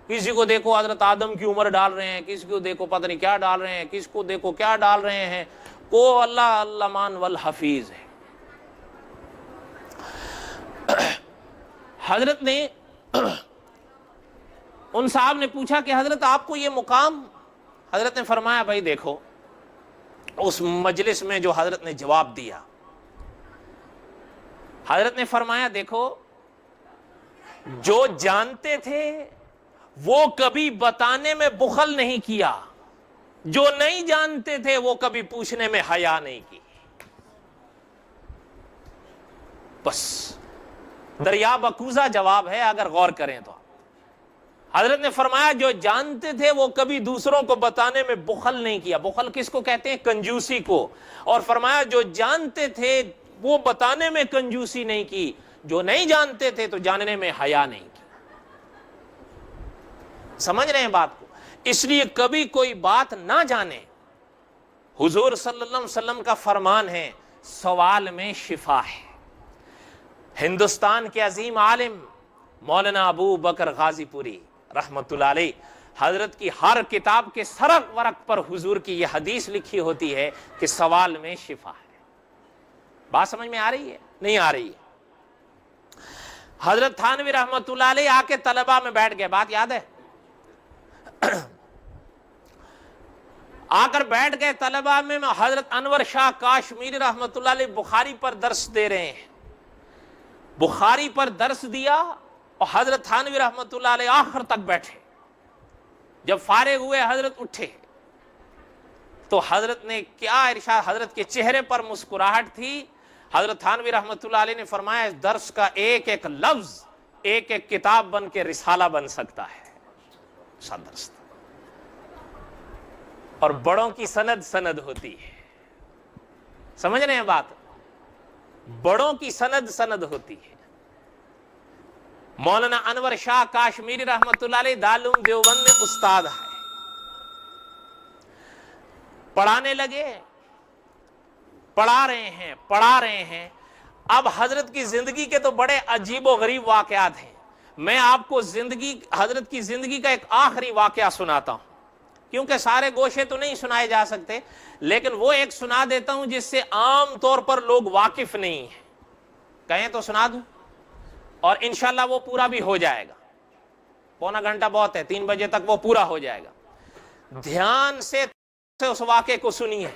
کسی کو دیکھو حضرت آدم کی عمر ڈال رہے ہیں، کسی کو دیکھو پتہ نہیں کیا ڈال رہے ہیں، کسی کو دیکھو کیا ڈال رہے ہیں، کو اللہ المان والحفیظ ہے۔ حضرت نے ان صاحب نے پوچھا کہ حضرت آپ کو یہ مقام، حضرت نے فرمایا بھائی دیکھو، اس مجلس میں جو حضرت نے جواب دیا، حضرت نے فرمایا دیکھو، جو جانتے تھے وہ کبھی بتانے میں بخل نہیں کیا، جو نہیں جانتے تھے وہ کبھی پوچھنے میں حیا نہیں کی۔ بس دریا بکوزہ جواب ہے اگر غور کریں تو۔ حضرت نے فرمایا جو جانتے تھے وہ کبھی دوسروں کو بتانے میں بخل نہیں کیا۔ بخل کس کو کہتے ہیں؟ کنجوسی کو۔ اور فرمایا جو جانتے تھے وہ بتانے میں کنجوسی نہیں کی، جو نہیں جانتے تھے تو جاننے میں حیا نہیں کی۔ سمجھ رہے ہیں بات کو؟ اس لیے کبھی کوئی بات نہ جانے، حضور صلی اللہ علیہ وسلم کا فرمان ہے سوال میں شفا ہے۔ ہندوستان کے عظیم عالم مولانا ابو بکر غازی پوری رحمت اللہ علیہ، حضرت کی ہر کتاب کے سرک ورق پر حضور کی یہ حدیث لکھی ہوتی ہے کہ سوال میں شفا ہے۔ بات سمجھ میں آ رہی ہے؟ نہیں آ رہی ہے؟ حضرت تھانوی رحمت اللہ علیہ آ کے طلبہ میں بیٹھ گئے، بات یاد ہے؟ آ کر بیٹھ گئے طلبہ میں، حضرت انور شاہ کاشمیری رحمت اللہ علیہ بخاری پر درس دے رہے ہیں، بخاری پر درس دیا، اور حضرت تھانوی رحمت اللہ علیہ آخر تک بیٹھے۔ جب فارغ ہوئے حضرت اٹھے تو حضرت نے کیا ارشاد، حضرت کے چہرے پر مسکراہٹ تھی۔ حضرت تھانوی رحمت اللہ علیہ نے فرمایا اس درس کا ایک ایک لفظ ایک ایک کتاب بن کے رسالہ بن سکتا ہے، ایسا درس تھا۔ اور بڑوں کی سند سند ہوتی ہے، سمجھ رہے ہیں بات؟ بڑوں کی سند سند ہوتی ہے۔ مولانا انور شاہ کاشمیری رحمت اللہ علیہ دارالعلوم دیوبند میں استاد ہے، پڑھانے لگے، پڑھا رہے ہیں۔ اب حضرت کی زندگی کے تو بڑے عجیب و غریب واقعات ہیں۔ میں آپ کو حضرت کی زندگی کا ایک آخری واقعہ سناتا ہوں، کیونکہ سارے گوشے تو نہیں سنائے جا سکتے، لیکن وہ ایک سنا دیتا ہوں جس سے عام طور پر لوگ واقف نہیں ہیں۔ کہیں تو سنا دوں، اور انشاءاللہ وہ پورا بھی ہو جائے گا، پونا گھنٹہ بہت ہے، 3 بجے تک وہ پورا ہو جائے گا۔ دھیان سے اس واقعے کو سنیے۔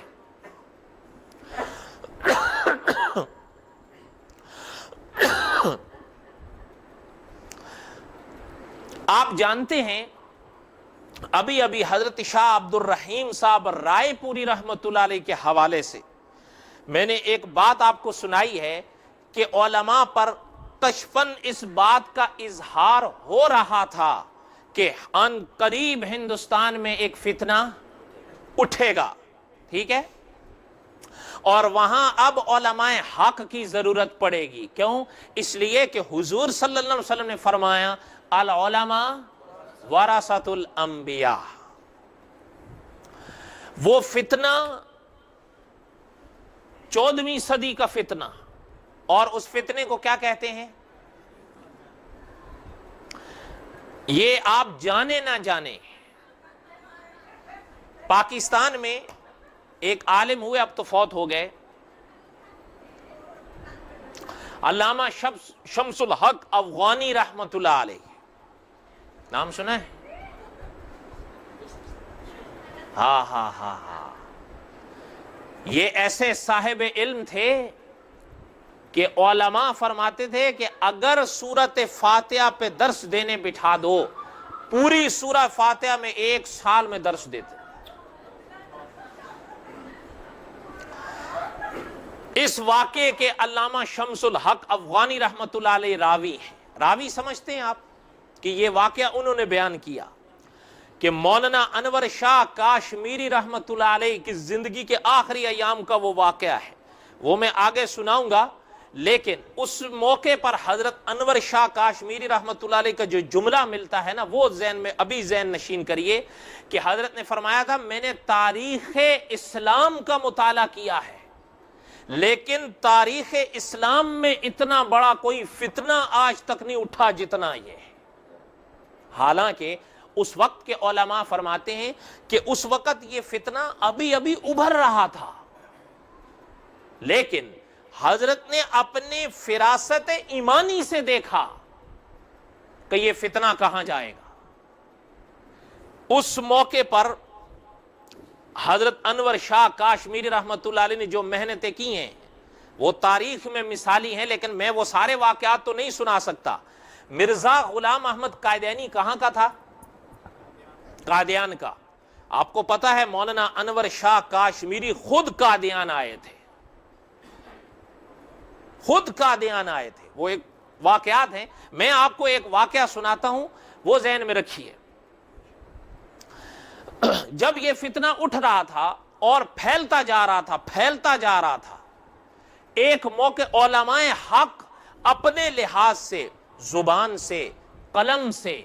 آپ جانتے ہیں ابھی حضرت شاہ عبد الرحیم صاحب رائے پوری رحمت اللہ علیہ کے حوالے سے میں نے ایک بات آپ کو سنائی ہے کہ علماء پر کشفاً اس بات کا اظہار ہو رہا تھا کہ ان قریب ہندوستان میں ایک فتنہ اٹھے گا، ٹھیک ہے؟ اور وہاں اب علماء حق کی ضرورت پڑے گی. کیوں؟ اس لیے کہ حضور صلی اللہ علیہ وسلم نے فرمایا العلماء ورثۃ الانبیاء. وہ فتنہ 14ویں صدی کا فتنہ، اور اس فتنے کو کیا کہتے ہیں؟ یہ آپ جانے نہ جانے، پاکستان میں ایک عالم ہوئے، اب تو فوت ہو گئے، علامہ شمس الحق افغانی رحمت اللہ علیہ. نام سنا ہے؟ ہاں. یہ ایسے صاحب علم تھے کہ علماء فرماتے تھے کہ اگر سورۃ فاتحہ پہ درس دینے بٹھا دو، پوری سورہ فاتحہ میں 1 سال میں درس دیتے. اس واقعے کے علامہ شمس الحق افغانی رحمت اللہ علیہ راوی ہیں. راوی سمجھتے ہیں آپ کہ یہ واقعہ انہوں نے بیان کیا کہ مولانا انور شاہ کاشمیری رحمت اللہ علیہ کی زندگی کے آخری ایام کا وہ واقعہ ہے. وہ میں آگے سناؤں گا، لیکن اس موقع پر حضرت انور شاہ کاشمیری رحمت اللہ علیہ کا جو جملہ ملتا ہے نا، وہ ذہن میں ابھی ذہن نشین کریے کہ حضرت نے فرمایا تھا میں نے تاریخ اسلام کا مطالعہ کیا ہے، لیکن تاریخ اسلام میں اتنا بڑا کوئی فتنہ آج تک نہیں اٹھا جتنا یہ ہے. حالانکہ اس وقت کے علماء فرماتے ہیں کہ اس وقت یہ فتنہ ابھی ابھر رہا تھا، لیکن حضرت نے اپنے فراست ایمانی سے دیکھا کہ یہ فتنہ کہاں جائے گا. اس موقع پر حضرت انور شاہ کاشمیری رحمت اللہ علیہ نے جو محنتیں کی ہیں وہ تاریخ میں مثالی ہیں، لیکن میں وہ سارے واقعات تو نہیں سنا سکتا. مرزا غلام احمد قادیانی کہاں کا تھا؟ قادیان کا. آپ کو پتا ہے مولانا انور شاہ کاشمیری خود قادیان آئے تھے، وہ ایک واقعات ہیں. میں آپ کو ایک واقعہ سناتا ہوں، وہ ذہن میں رکھیے. جب یہ فتنہ اٹھ رہا تھا اور پھیلتا جا رہا تھا، ایک موقع علماء حق اپنے لحاظ سے، زبان سے، قلم سے،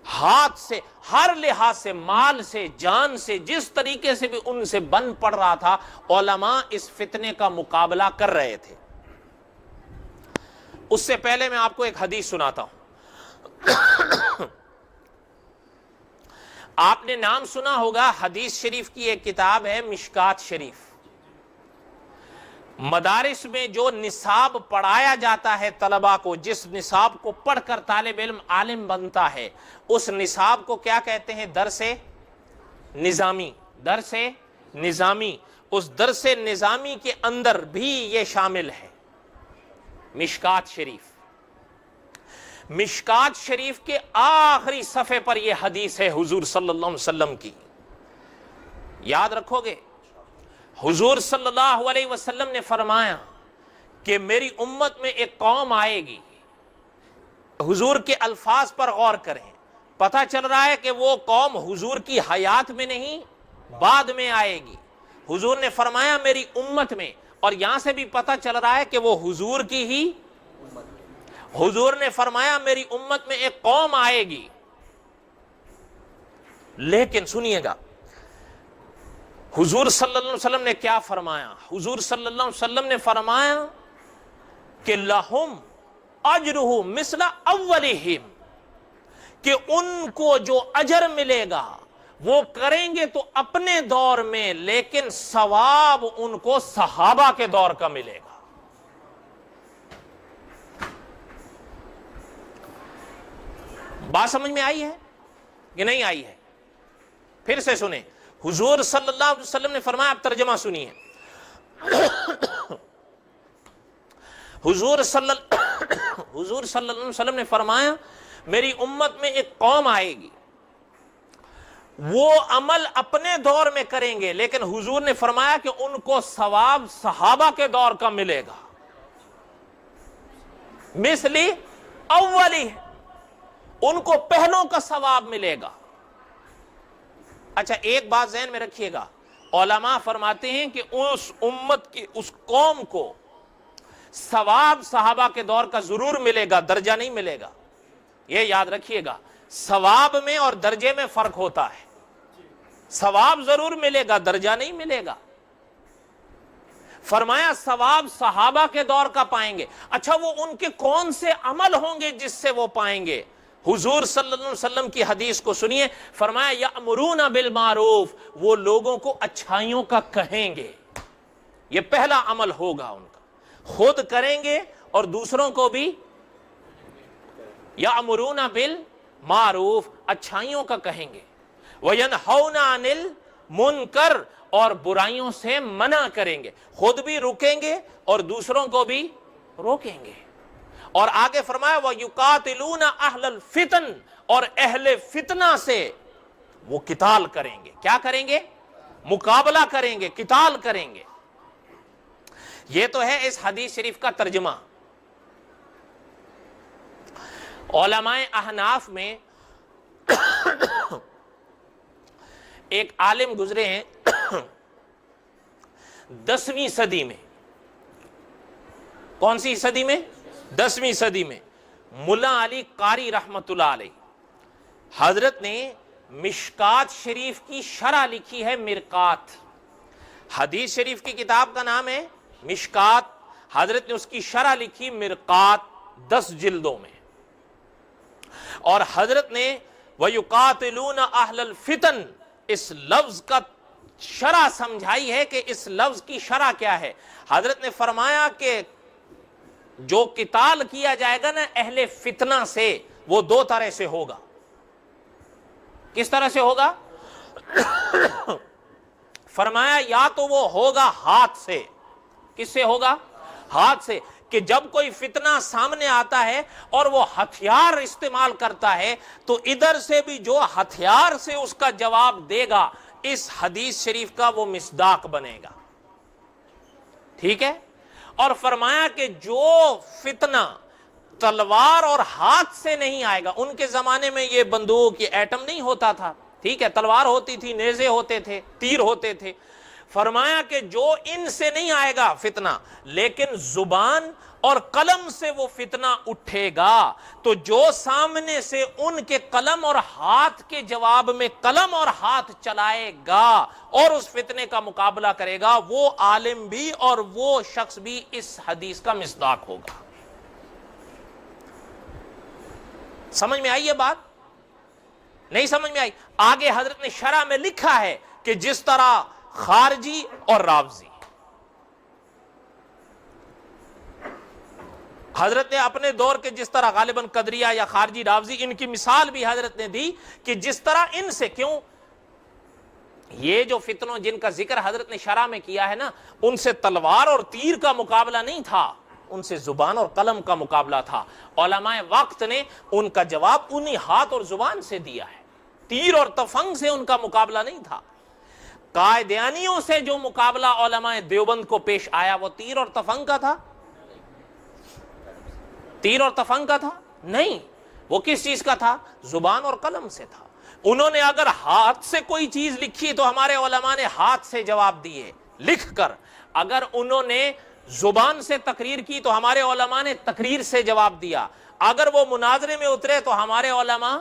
ہاتھ سے، ہر لحاظ سے، مال سے، جان سے، جس طریقے سے بھی ان سے بن پڑ رہا تھا، علماء اس فتنے کا مقابلہ کر رہے تھے. اس سے پہلے میں آپ کو ایک حدیث سناتا ہوں. آپ نے نام سنا ہوگا، حدیث شریف کی ایک کتاب ہے مشکات شریف. مدارس میں جو نصاب پڑھایا جاتا ہے طلباء کو، جس نصاب کو پڑھ کر طالب علم عالم بنتا ہے، اس نصاب کو کیا کہتے ہیں؟ درس نظامی. اس درس نظامی کے اندر بھی یہ شامل ہے مشکات شریف. مشکات شریف کے آخری صفحے پر یہ حدیث ہے حضور صلی اللہ علیہ وسلم کی. یاد رکھو گے، حضور صلی اللہ علیہ وسلم نے فرمایا کہ میری امت میں ایک قوم آئے گی. حضور کے الفاظ پر غور کریں، پتہ چل رہا ہے کہ وہ قوم حضور کی حیات میں نہیں، بعد میں آئے گی. حضور نے فرمایا میری امت میں، اور یہاں سے بھی پتہ چل رہا ہے کہ وہ حضور کی ہی. حضور نے فرمایا میری امت میں ایک قوم آئے گی، لیکن سنیے گا حضور صلی اللہ علیہ وسلم نے کیا فرمایا. حضور صلی اللہ علیہ وسلم نے فرمایا کہ لہم اجرہ مثل اولہم، کہ ان کو جو اجر ملے گا وہ کریں گے تو اپنے دور میں، لیکن ثواب ان کو صحابہ کے دور کا ملے گا. بات سمجھ میں آئی ہے کہ نہیں آئی ہے؟ پھر سے سنیں. حضور صلی اللہ علیہ وسلم نے فرمایا، اب ترجمہ سنیے. حضور صلی اللہ علیہ وسلم نے فرمایا میری امت میں ایک قوم آئے گی، وہ عمل اپنے دور میں کریں گے، لیکن حضور نے فرمایا کہ ان کو ثواب صحابہ کے دور کا ملے گا. مثلی اولی، ان کو پہلوں کا ثواب ملے گا. اچھا ایک بات ذہن میں رکھیے گا، علماء فرماتے ہیں کہ اس امت کی اس قوم کو ثواب صحابہ کے دور کا ضرور ملے گا، درجہ نہیں ملے گا. یہ یاد رکھیے گا، ثواب میں اور درجے میں فرق ہوتا ہے. ثواب ضرور ملے گا، درجہ نہیں ملے گا. فرمایا ثواب صحابہ کے دور کا پائیں گے. اچھا وہ ان کے کون سے عمل ہوں گے جس سے وہ پائیں گے؟ حضور صلی اللہ علیہ وسلم کی حدیث کو سنیے. فرمایا یأمرون بالمعروف، وہ لوگوں کو اچھائیوں کا کہیں گے. یہ پہلا عمل ہوگا ان کا، خود کریں گے اور دوسروں کو بھی. یأمرون بالمعروف، اچھائیوں کا کہیں گے. وینہون عن المنکر، اور برائیوں سے منع کریں گے. خود بھی رکیں گے اور دوسروں کو بھی روکیں گے. اور آگے فرمایا وَيُقَاتِلُونَ أَهْلَ الْفِتْنِ، اور اہل فتنہ سے وہ قتال کریں گے. کیا کریں گے؟ مقابلہ کریں گے، قتال کریں گے. یہ تو ہے اس حدیث شریف کا ترجمہ. علماء احناف میں ایک عالم گزرے ہیں 10ویں صدی میں. کون سی صدی میں؟ 10ویں صدی میں. ملا علی قاری رحمت اللہ علیہ، حضرت نے مشکات شریف کی شرح لکھی ہے. مرقات، حدیث شریف کی کتاب کا نام ہے مشکات. حضرت نے اس کی شرح لکھی مرقات 10 جلدوں میں. اور حضرت نے وَيُقَاتِلُونَ أَهْلَ الْفِتْنِ، اس لفظ کا شرح سمجھائی ہے کہ اس لفظ کی شرح کیا ہے. حضرت نے فرمایا کہ جو قتال کیا جائے گا نا اہل فتنہ سے، وہ 2 طرح سے ہوگا. کس طرح سے ہوگا؟ فرمایا یا تو وہ ہوگا ہاتھ سے. کس سے ہوگا؟ ہاتھ سے. کہ جب کوئی فتنہ سامنے آتا ہے اور وہ ہتھیار استعمال کرتا ہے تو ادھر سے بھی جو ہتھیار سے اس کا جواب دے گا، اس حدیث شریف کا وہ مصداق بنے گا. ٹھیک ہے؟ اور فرمایا کہ جو فتنہ تلوار اور ہاتھ سے نہیں آئے گا، ان کے زمانے میں یہ بندوق، یہ ایٹم نہیں ہوتا تھا. ٹھیک ہے، تلوار ہوتی تھی، نیزے ہوتے تھے، تیر ہوتے تھے. فرمایا کہ جو ان سے نہیں آئے گا فتنہ، لیکن زبان اور قلم سے وہ فتنہ اٹھے گا، تو جو سامنے سے ان کے قلم اور ہاتھ کے جواب میں قلم اور ہاتھ چلائے گا اور اس فتنے کا مقابلہ کرے گا، وہ عالم بھی اور وہ شخص بھی اس حدیث کا مصداق ہوگا. سمجھ میں آئی یہ بات؟ نہیں سمجھ میں آئی؟ آگے حضرت نے شرح میں لکھا ہے کہ جس طرح خارجی اور رافضی، حضرت نے اپنے دور کے جس طرح غالباً قدریہ یا خارجی رافضی، ان کی مثال بھی حضرت نے دی کہ جس طرح ان سے، کیوں یہ جو فتنوں جن کا ذکر حضرت نے شرح میں کیا ہے نا، ان سے تلوار اور تیر کا مقابلہ نہیں تھا، ان سے زبان اور قلم کا مقابلہ تھا. علماء وقت نے ان کا جواب انہی ہاتھ اور زبان سے دیا ہے. تیر اور تفنگ سے ان کا مقابلہ نہیں تھا. قائدیانیوں سے جو مقابلہ علماء دیوبند کو پیش آیا وہ تیر اور تفنگ کا تھا؟ تیر اور تفنگ کا تھا؟ نہیں. وہ کس چیز کا تھا؟ زبان اور قلم سے تھا. انہوں نے اگر ہاتھ سے کوئی چیز لکھی تو ہمارے علماء نے ہاتھ سے جواب دیے لکھ کر. اگر انہوں نے زبان سے تقریر کی تو ہمارے علماء نے تقریر سے جواب دیا. اگر وہ مناظرے میں اترے تو ہمارے علماء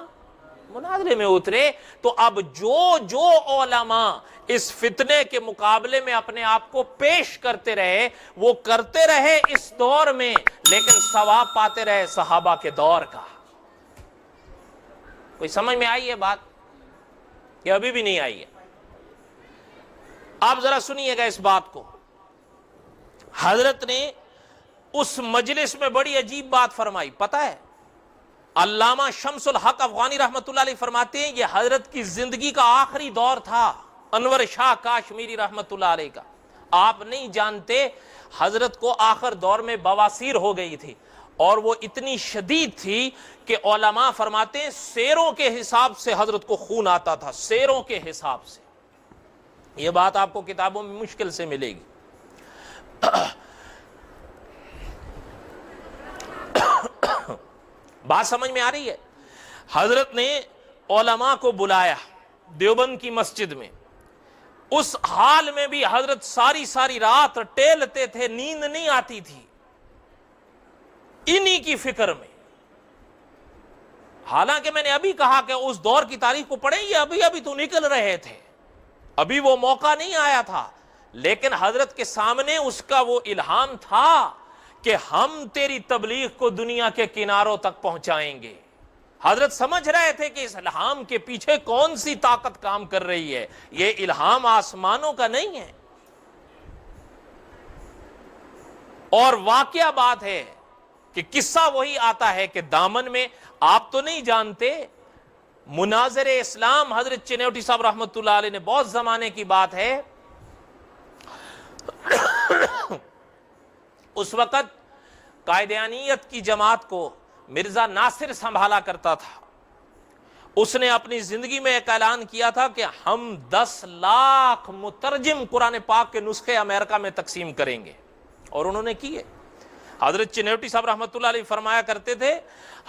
مناظرے میں اترے. تو اب جو علماء اس فتنے کے مقابلے میں اپنے آپ کو پیش کرتے رہے، وہ کرتے رہے اس دور میں، لیکن ثواب پاتے رہے صحابہ کے دور کا. کوئی سمجھ میں آئی ہے بات؟ یہ ابھی بھی نہیں آئی ہے؟ آپ ذرا سنیے گا اس بات کو. حضرت نے اس مجلس میں بڑی عجیب بات فرمائی. پتہ ہے علامہ شمس الحق افغانی رحمت اللہ علیہ فرماتے ہیں یہ حضرت کی زندگی کا آخری دور تھا، انور شاہ کاشمیری رحمت اللہ علیہ کا. آپ نہیں جانتے حضرت کو آخر دور میں بواسیر ہو گئی تھی، اور وہ اتنی شدید تھی کہ علماء فرماتے ہیں سیروں کے حساب سے حضرت کو خون آتا تھا، سیروں کے حساب سے. یہ بات آپ کو کتابوں میں مشکل سے ملے گی. بات سمجھ میں آ رہی ہے؟ حضرت نے علماء کو بلایا دیوبند کی مسجد میں. اس حال میں بھی حضرت ساری ساری رات ٹہلتے تھے، نیند نہیں آتی تھی انہی کی فکر میں۔ حالانکہ میں نے ابھی کہا کہ اس دور کی تاریخ کو پڑھیں، یہ ابھی تو نکل رہے تھے، ابھی وہ موقع نہیں آیا تھا، لیکن حضرت کے سامنے اس کا وہ الہام تھا کہ ہم تیری تبلیغ کو دنیا کے کناروں تک پہنچائیں گے۔ حضرت سمجھ رہے تھے کہ اس الہام کے پیچھے کون سی طاقت کام کر رہی ہے، یہ الہام آسمانوں کا نہیں ہے۔ اور واقعہ بات ہے کہ قصہ وہی آتا ہے کہ دامن میں، آپ تو نہیں جانتے، مناظر اسلام حضرت چنیوٹی صاحب رحمۃ اللہ علیہ نے، بہت زمانے کی بات ہے، اس وقت قائدیانیت کی جماعت کو مرزا ناصر سنبھالا کرتا تھا۔ اس نے اپنی زندگی میں ایک اعلان کیا تھا کہ ہم 10 لاکھ مترجم قرآن پاک کے نسخے امریکہ میں تقسیم کریں گے، اور انہوں نے کیے۔ حضرت چنیوٹی صاحب رحمۃ اللہ علیہ فرمایا کرتے تھے،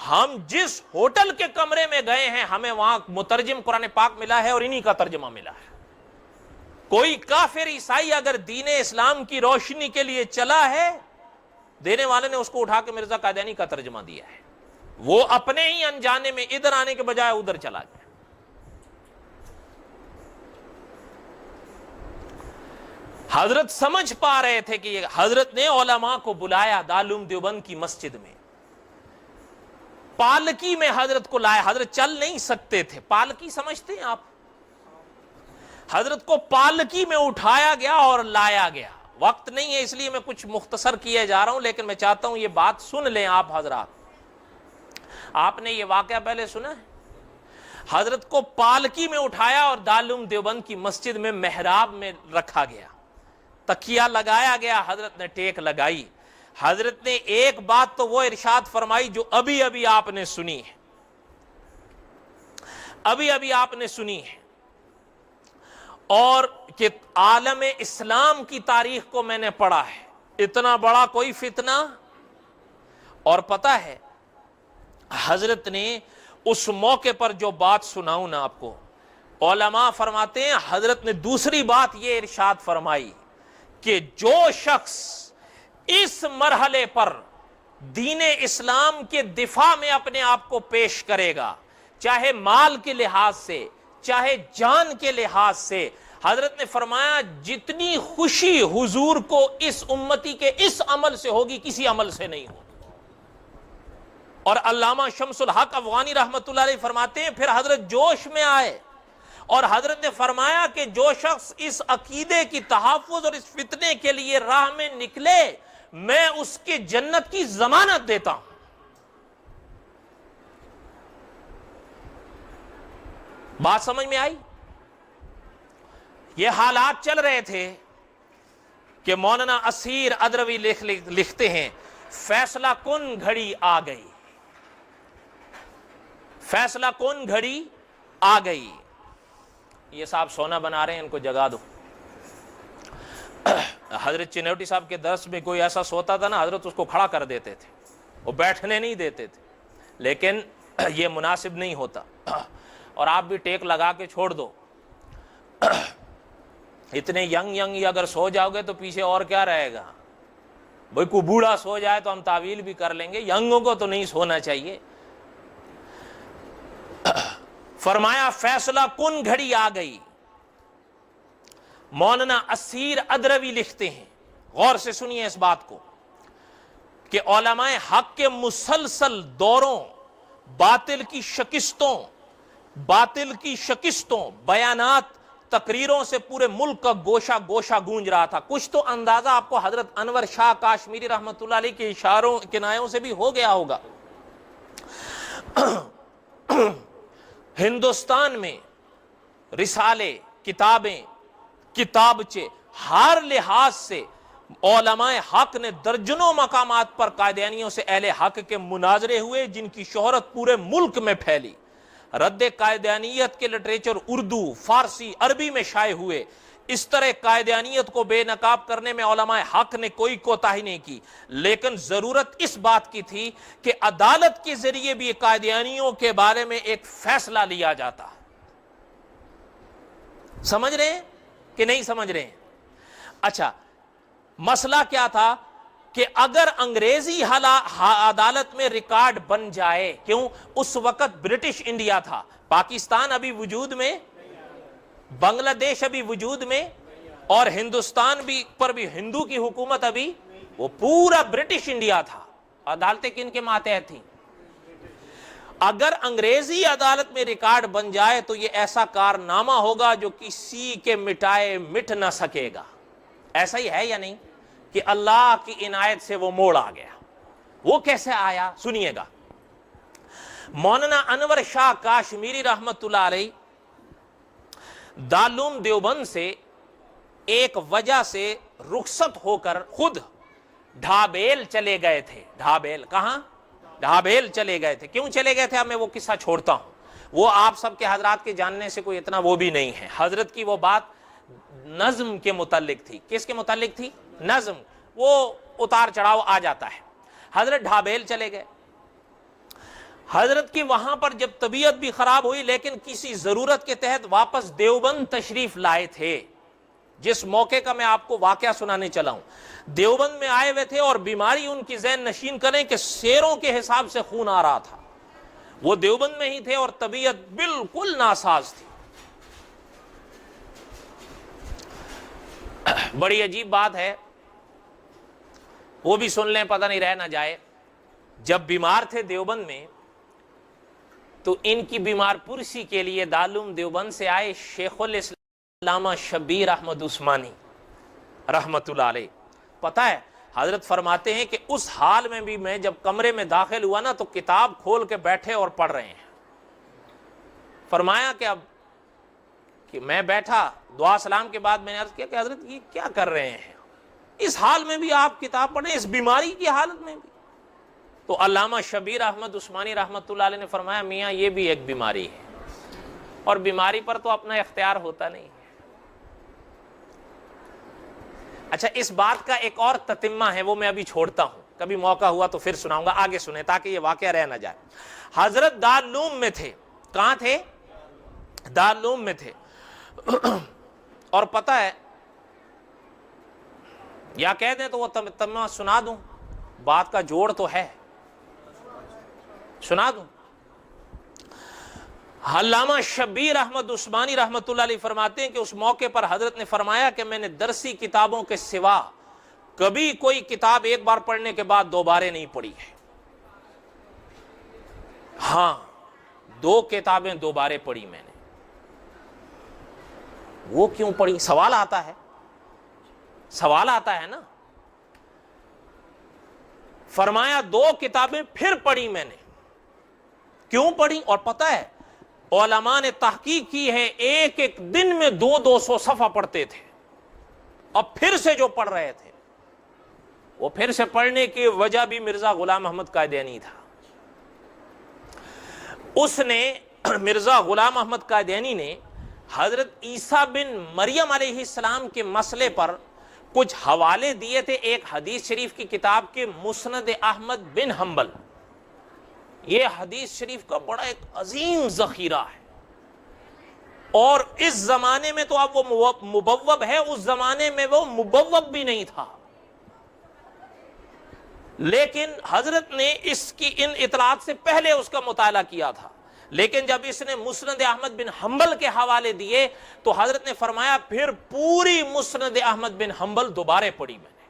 ہم جس ہوٹل کے کمرے میں گئے ہیں ہمیں وہاں مترجم قرآن پاک ملا ہے اور انہی کا ترجمہ ملا ہے۔ کوئی کافر عیسائی اگر دین اسلام کی روشنی کے لیے چلا ہے، دینے والے نے اس کو اٹھا کے مرزا قادیانی کا ترجمہ دیا ہے، وہ اپنے ہی انجانے میں ادھر آنے کے بجائے ادھر چلا گیا۔ حضرت سمجھ پا رہے تھے کہ حضرت نے علماء کو بلایا دارالعلوم دیوبند کی مسجد میں، پالکی میں حضرت کو لایا، حضرت چل نہیں سکتے تھے، پالکی سمجھتے ہیں آپ؟ حضرت کو پالکی میں اٹھایا گیا اور لایا گیا۔ وقت نہیں ہے اس لیے میں کچھ مختصر کیے جا رہا ہوں، لیکن میں چاہتا ہوں یہ بات سن لیں آپ حضرات۔ آپ نے یہ واقعہ پہلے سنا ہے؟ حضرت کو پالکی میں اٹھایا اور دارالعلوم دیوبند کی مسجد میں محراب میں رکھا گیا، تکیہ لگایا گیا، حضرت نے ٹیک لگائی۔ حضرت نے ایک بات تو وہ ارشاد فرمائی جو ابھی ابھی آپ نے سنی ہے، ابھی آپ نے سنی ہے، اور کہ عالم اسلام کی تاریخ کو میں نے پڑھا ہے، اتنا بڑا کوئی فتنہ۔ اور پتہ ہے حضرت نے اس موقع پر جو بات سناؤں نا آپ کو، علماء فرماتے ہیں حضرت نے دوسری بات یہ ارشاد فرمائی کہ جو شخص اس مرحلے پر دین اسلام کے دفاع میں اپنے آپ کو پیش کرے گا، چاہے مال کے لحاظ سے چاہے جان کے لحاظ سے، حضرت نے فرمایا جتنی خوشی حضور کو اس امتی کے اس عمل سے ہوگی کسی عمل سے نہیں ہوگی۔ اور علامہ شمس الحق افغانی رحمت اللہ علیہ فرماتے ہیں پھر حضرت جوش میں آئے اور حضرت نے فرمایا کہ جو شخص اس عقیدے کی تحفظ اور اس فتنے کے لیے راہ میں نکلے میں اس کے جنت کی ضمانت دیتا ہوں۔ بات سمجھ میں آئی؟ یہ حالات چل رہے تھے کہ مولانا اسیر ادروی لکھتے ہیں فیصلہ کن گھڑی آ گئی، فیصلہ کن گھڑی آ گئی۔ یہ صاحب سونا بنا رہے ہیں، ان کو جگا دو۔ حضرت چنیوٹی صاحب کے درس میں کوئی ایسا سوتا تھا نا، حضرت اس کو کھڑا کر دیتے تھے، وہ بیٹھنے نہیں دیتے تھے، لیکن یہ مناسب نہیں ہوتا، اور آپ بھی ٹیک لگا کے چھوڑ دو۔ اتنے ینگ اگر سو جاؤ گے تو پیچھے اور کیا رہے گا؟ بھئی کوئی بوڑھا سو جائے تو ہم تعویل بھی کر لیں گے، ینگوں کو تو نہیں سونا چاہیے۔ فرمایا فیصلہ کن گھڑی آ گئی۔ مولانا اسیر ادروی لکھتے ہیں، غور سے سنیے اس بات کو، کہ علماء حق کے مسلسل دوروں باطل کی شکستوں بیانات تقریروں سے پورے ملک کا گوشہ گوشہ گونج رہا تھا۔ کچھ تو اندازہ آپ کو حضرت انور شاہ کاشمیری رحمت اللہ علیہ کے اشاروں کنایوں سے بھی ہو گیا ہوگا۔ ہندوستان میں رسالے، کتابیں، کتابچے، ہر لحاظ سے علماء حق نے درجنوں مقامات پر قادیانیوں سے اہل حق کے مناظرے ہوئے جن کی شہرت پورے ملک میں پھیلی۔ رد قائدیانیت کے لٹریچر اردو، فارسی، عربی میں شائع ہوئے۔ اس طرح قائدیانیت کو بے نقاب کرنے میں علماء حق نے کوئی کوتاہی نہیں کی، لیکن ضرورت اس بات کی تھی کہ عدالت کے ذریعے بھی قائدیانیوں کے بارے میں ایک فیصلہ لیا جاتا۔ سمجھ رہے ہیں؟ کہ نہیں سمجھ رہے ہیں؟ اچھا، مسئلہ کیا تھا کہ اگر انگریزی عدالت میں ریکارڈ بن جائے، کیوں؟ اس وقت برٹش انڈیا تھا، پاکستان ابھی وجود میں، بنگلہ دیش ابھی وجود میں، اور ہندوستان پر بھی ہندو کی حکومت ابھی، وہ پورا برٹش انڈیا تھا۔ عدالتیں کن کے ماتحت تھیں؟ اگر انگریزی عدالت میں ریکارڈ بن جائے تو یہ ایسا کارنامہ ہوگا جو کسی کے مٹائے مٹ نہ سکے گا۔ ایسا ہی ہے یا نہیں کہ اللہ کی عنایت سے وہ موڑ آ گیا؟ وہ کیسے آیا؟ سنیے گا۔ مولانا انور شاہ کاشمیری رحمت اللہ علیہ دارالعلوم دیوبند سے ایک وجہ سے رخصت ہو کر خود ڈھابیل چلے گئے تھے۔ ڈھابیل کہاں؟ ڈھابیل چلے گئے تھے۔ کیوں چلے گئے تھے؟ اب میں وہ قصہ چھوڑتا ہوں، وہ آپ سب کے حضرات کے جاننے سے کوئی اتنا وہ بھی نہیں ہے۔ حضرت کی وہ بات نظم کے متعلق تھی۔ کس کے متعلق تھی؟ نظم۔ وہ اتار چڑھاؤ آ جاتا ہے۔ حضرت ڈھابیل چلے گئے۔ حضرت کی وہاں پر جب طبیعت بھی خراب ہوئی، لیکن کسی ضرورت کے تحت واپس دیوبند تشریف لائے تھے، جس موقع کا میں آپ کو واقعہ سنانے چلا ہوں۔ دیوبند میں آئے ہوئے تھے اور بیماری ان کی ذہن نشین کریں کہ شیروں کے حساب سے خون آ رہا تھا۔ وہ دیوبند میں ہی تھے اور طبیعت بالکل ناساز تھی۔ بڑی عجیب بات ہے، وہ بھی سن لیں، پتہ نہیں رہ نہ جائے۔ جب بیمار تھے دیوبند میں تو ان کی بیمار پرسی کے لیے دارالعلوم دیوبند سے آئے شیخ الاسلام شبیر احمد عثمانی رحمت اللہ علیہ۔ پتہ ہے حضرت فرماتے ہیں کہ اس حال میں بھی میں جب کمرے میں داخل ہوا نا تو کتاب کھول کے بیٹھے اور پڑھ رہے ہیں۔ فرمایا کہ اب کہ میں بیٹھا، دعا سلام کے بعد میں نے عرض کیا کہ حضرت یہ کیا کر رہے ہیں؟ اس حال میں بھی آپ کتاب پڑھیں، اس بیماری کی حالت میں بھی؟ تو علامہ شبیر احمد عثمانی رحمت اللہ علیہ نے فرمایا میاں یہ بھی ایک بیماری ہے، اور بیماری پر تو اپنا اختیار ہوتا نہیں۔ اچھا، اس بات کا ایک اور تتمہ ہے، وہ میں ابھی چھوڑتا ہوں، کبھی موقع ہوا تو پھر سناؤں گا، آگے سنیں تاکہ یہ واقعہ رہ نہ جائے۔ حضرت دارالعلوم میں تھے۔ کہاں تھے؟ دارالعلوم میں تھے۔ اور پتہ ہے، یا کہہ دیں تو وہ تتمہ سنا دوں، بات کا جوڑ تو ہے، سنا دوں۔ علامہ شبیر احمد عثمانی رحمت اللہ علیہ فرماتے ہیں کہ اس موقع پر حضرت نے فرمایا کہ میں نے درسی کتابوں کے سوا کبھی کوئی کتاب ایک بار پڑھنے کے بعد دوبارے نہیں پڑھی ہے۔ ہاں، 2 کتابیں دوبارے پڑھی میں نے۔ وہ کیوں پڑھی؟ سوال آتا ہے، سوال آتا ہے نا۔ فرمایا 2 کتابیں پھر پڑھی میں نے۔ کیوں پڑھی؟ اور پتہ ہے علماء نے تحقیق کی ہے، ایک ایک دن میں 200 صفحہ پڑھتے تھے، اور پھر سے جو پڑھ رہے تھے، وہ پھر سے پڑھنے کی وجہ بھی مرزا غلام احمد قادیانی تھا۔ اس نے، مرزا غلام احمد قادیانی نے حضرت عیسیٰ بن مریم علیہ السلام کے مسئلے پر کچھ حوالے دیے تھے ایک حدیث شریف کی کتاب کے مسند احمد بن حنبل۔ یہ حدیث شریف کا بڑا ایک عظیم ذخیرہ ہے، اور اس زمانے میں تو اب وہ مبوب ہے، اس زمانے میں وہ مبوب بھی نہیں تھا، لیکن حضرت نے اس کی ان اطلاعات سے پہلے اس کا مطالعہ کیا تھا۔ لیکن جب اس نے مسند احمد بن حنبل کے حوالے دیے تو حضرت نے فرمایا پھر پوری مسند احمد بن حنبل دوبارے پڑھی میں نے،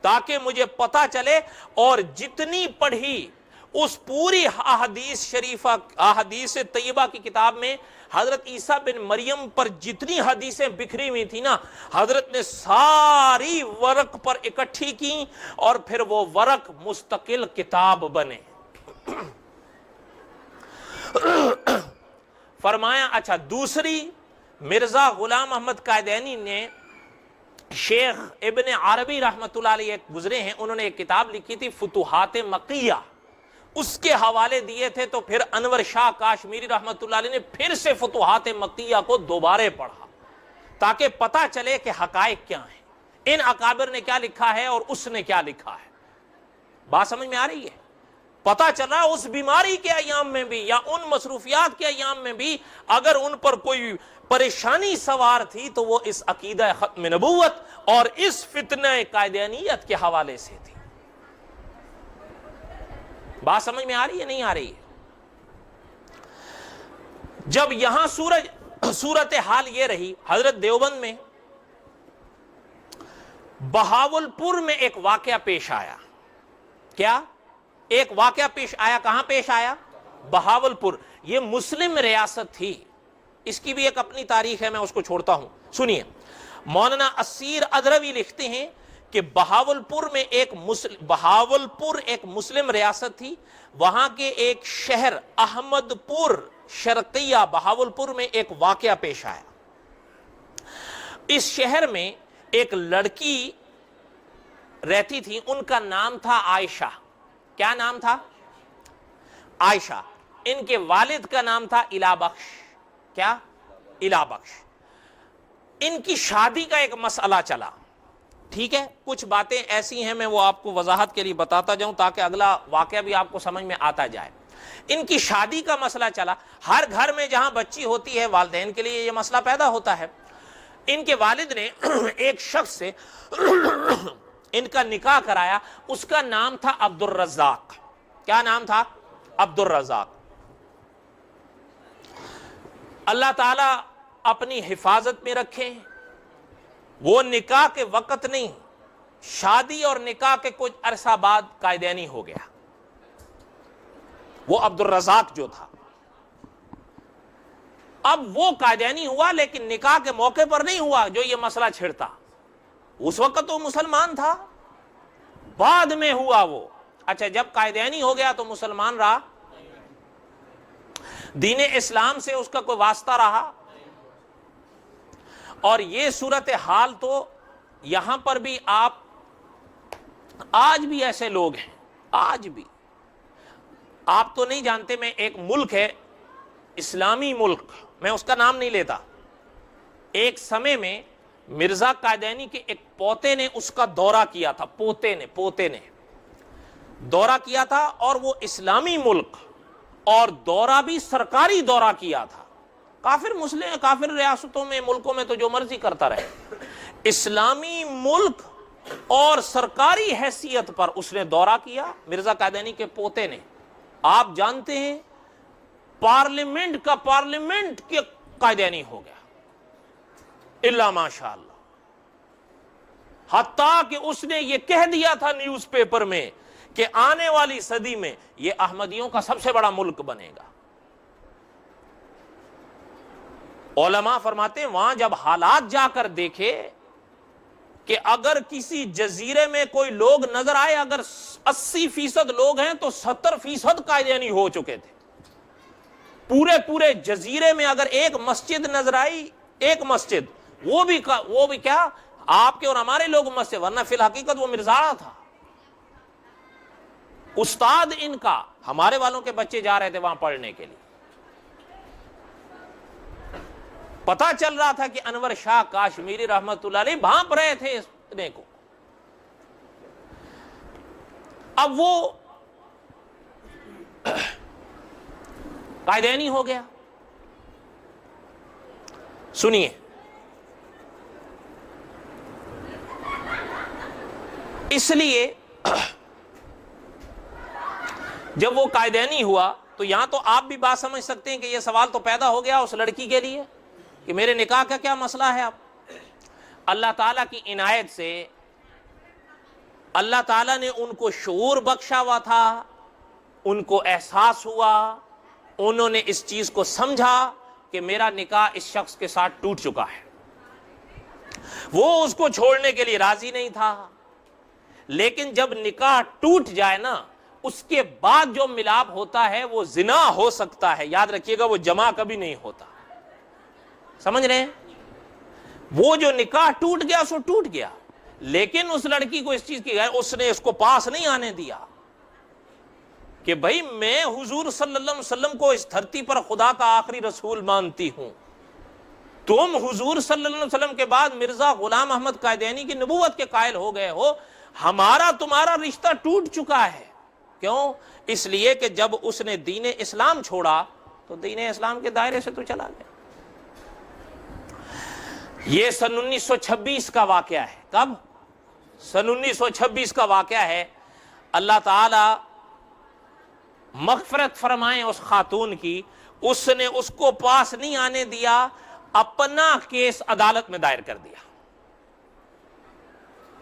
تاکہ مجھے پتا چلے، اور جتنی پڑھی اس پوری احادیث شریفہ، احادیث طیبہ کی کتاب میں حضرت عیسیٰ بن مریم پر جتنی حدیثیں بکھری ہوئی تھی نا، حضرت نے ساری ورق پر اکٹھی کی، اور پھر وہ ورق مستقل کتاب بنے۔ فرمایا اچھا، دوسری، مرزا غلام احمد قادیانی نے شیخ ابن عربی رحمت اللہ علیہ ایک گزرے ہیں، انہوں نے ایک کتاب لکھی تھی فتوحات مکیہ، اس کے حوالے دیے تھے، تو پھر انور شاہ کاشمیری رحمت اللہ علیہ نے پھر سے فتوحات مکیہ کو دوبارے پڑھا، تاکہ پتہ چلے کہ حقائق کیا ہیں، ان اکابر نے کیا لکھا ہے اور اس نے کیا لکھا ہے۔ بات سمجھ میں آ رہی ہے؟ پتہ چل رہا اس بیماری کے ایام میں بھی یا ان مصروفیات کے ایام میں بھی اگر ان پر کوئی پریشانی سوار تھی تو وہ اس عقیدہ ختم نبوت اور اس فتنہ قادیانیت کے حوالے سے تھی. بات سمجھ میں آ رہی ہے نہیں آ رہی ہے؟ جب یہاں صورت حال یہ رہی، حضرت دیوبند میں بہاولپور میں ایک واقعہ پیش آیا. کیا ایک واقعہ پیش آیا؟ کہاں پیش آیا؟ بہاولپور. یہ مسلم ریاست تھی، اس کی بھی ایک اپنی تاریخ ہے، میں اس کو چھوڑتا ہوں. سنیے، مولانا اسیر ادروی لکھتے ہیں کہ بہاولپور ایک مسلم ریاست تھی. وہاں کے ایک شہر احمد پور شرقیہ بہاولپور میں ایک واقعہ پیش آیا. اس شہر میں ایک لڑکی رہتی تھی، ان کا نام تھا عائشہ. کیا نام تھا؟ عائشہ. ان کے والد کا نام تھا الہ بخش. کیا؟ الہ بخش. ان کی شادی کا ایک مسئلہ چلا. ٹھیک ہے، کچھ باتیں ایسی ہیں میں وہ آپ کو وضاحت کے لیے بتاتا جاؤں تاکہ اگلا واقعہ بھی آپ کو سمجھ میں آتا جائے. ان کی شادی کا مسئلہ چلا. ہر گھر میں جہاں بچی ہوتی ہے والدین کے لیے یہ مسئلہ پیدا ہوتا ہے. ان کے والد نے ایک شخص سے ان کا نکاح کرایا. اس کا نام تھا عبد الرزاق. کیا نام تھا؟ عبد الرزاق. اللہ تعالیٰ اپنی حفاظت میں رکھے. وہ نکاح کے وقت نہیں، شادی اور نکاح کے کچھ عرصہ بعد قائدینی ہو گیا. وہ عبد الرزاق جو تھا، اب وہ قائدینی ہوا لیکن نکاح کے موقع پر نہیں ہوا جو یہ مسئلہ چھڑتا. اس وقت تو مسلمان تھا، بعد میں ہوا وہ. اچھا، جب قائدینی ہو گیا تو مسلمان رہا؟ دین اسلام سے اس کا کوئی واسطہ رہا؟ اور یہ صورتحال تو یہاں پر بھی آج بھی ایسے لوگ ہیں. آج بھی آپ تو نہیں جانتے، میں ایک ملک ہے اسلامی ملک، میں اس کا نام نہیں لیتا. ایک سمے میں مرزا قائدینی کے ایک پوتے نے اس کا دورہ کیا تھا. پوتے نے دورہ کیا تھا، اور وہ اسلامی ملک، اور دورہ بھی سرکاری دورہ کیا تھا. کافر ریاستوں میں، ملکوں میں تو جو مرضی کرتا رہے. اسلامی ملک اور سرکاری حیثیت پر اس نے دورہ کیا، مرزا قائدینی کے پوتے نے. آپ جانتے ہیں پارلیمنٹ کے قائدینی ہو گیا، الا ماشاء اللہ. حتیٰ کہ اس نے یہ کہہ دیا تھا نیوز پیپر میں کہ آنے والی صدی میں یہ احمدیوں کا سب سے بڑا ملک بنے گا. علماء فرماتے ہیں وہاں جب حالات جا کر دیکھے کہ اگر کسی جزیرے میں کوئی لوگ نظر آئے، اگر 80% لوگ ہیں تو 70% قائدینی ہو چکے تھے. پورے جزیرے میں اگر ایک مسجد نظر آئی، ایک مسجد، وہ بھی کیا آپ کے اور ہمارے لوگ مسجد، ورنہ فی الحقیقت وہ مرزاڑا تھا. استاد ان کا، ہمارے والوں کے بچے جا رہے تھے وہاں پڑھنے کے لیے. پتا چل رہا تھا کہ انور شاہ کاشمیری رحمت اللہ علیہ بھانپ رہے تھے اس کو. اب وہ قائدینی ہو گیا. سنیے، اس لیے جب وہ قائدینی ہوا تو یہاں تو آپ بھی بات سمجھ سکتے ہیں کہ یہ سوال تو پیدا ہو گیا اس لڑکی کے لیے کہ میرے نکاح کا کیا مسئلہ ہے. اب اللہ تعالیٰ کی عنایت سے اللہ تعالیٰ نے ان کو شعور بخشا ہوا تھا، ان کو احساس ہوا، انہوں نے اس چیز کو سمجھا کہ میرا نکاح اس شخص کے ساتھ ٹوٹ چکا ہے. وہ اس کو چھوڑنے کے لیے راضی نہیں تھا، لیکن جب نکاح ٹوٹ جائے نا، اس کے بعد جو ملاپ ہوتا ہے وہ زنا ہو سکتا ہے. یاد رکھیے گا، وہ جمع کبھی نہیں ہوتا. سمجھ رہے ہیں؟ وہ جو نکاح ٹوٹ گیا سو ٹوٹ گیا، لیکن اس لڑکی کو اس چیز کی اس نے اس کو پاس نہیں آنے دیا کہ بھائی میں حضور صلی اللہ علیہ وسلم کو اس دھرتی پر خدا کا آخری رسول مانتی ہوں. تم حضور صلی اللہ علیہ وسلم کے بعد مرزا غلام احمد قائدینی کی نبوت کے قائل ہو گئے ہو، ہمارا تمہارا رشتہ ٹوٹ چکا ہے. کیوں؟ اس لیے کہ جب اس نے دین اسلام چھوڑا تو دین اسلام کے دائرے سے تو چلا گیا۔ یہ سن 1926 کا واقعہ ہے۔ کب؟ سن 1926 کا واقعہ ہے۔ اللہ تعالی مغفرت فرمائیں اس خاتون کی، اس نے اس کو پاس نہیں آنے دیا، اپنا کیس عدالت میں دائر کر دیا۔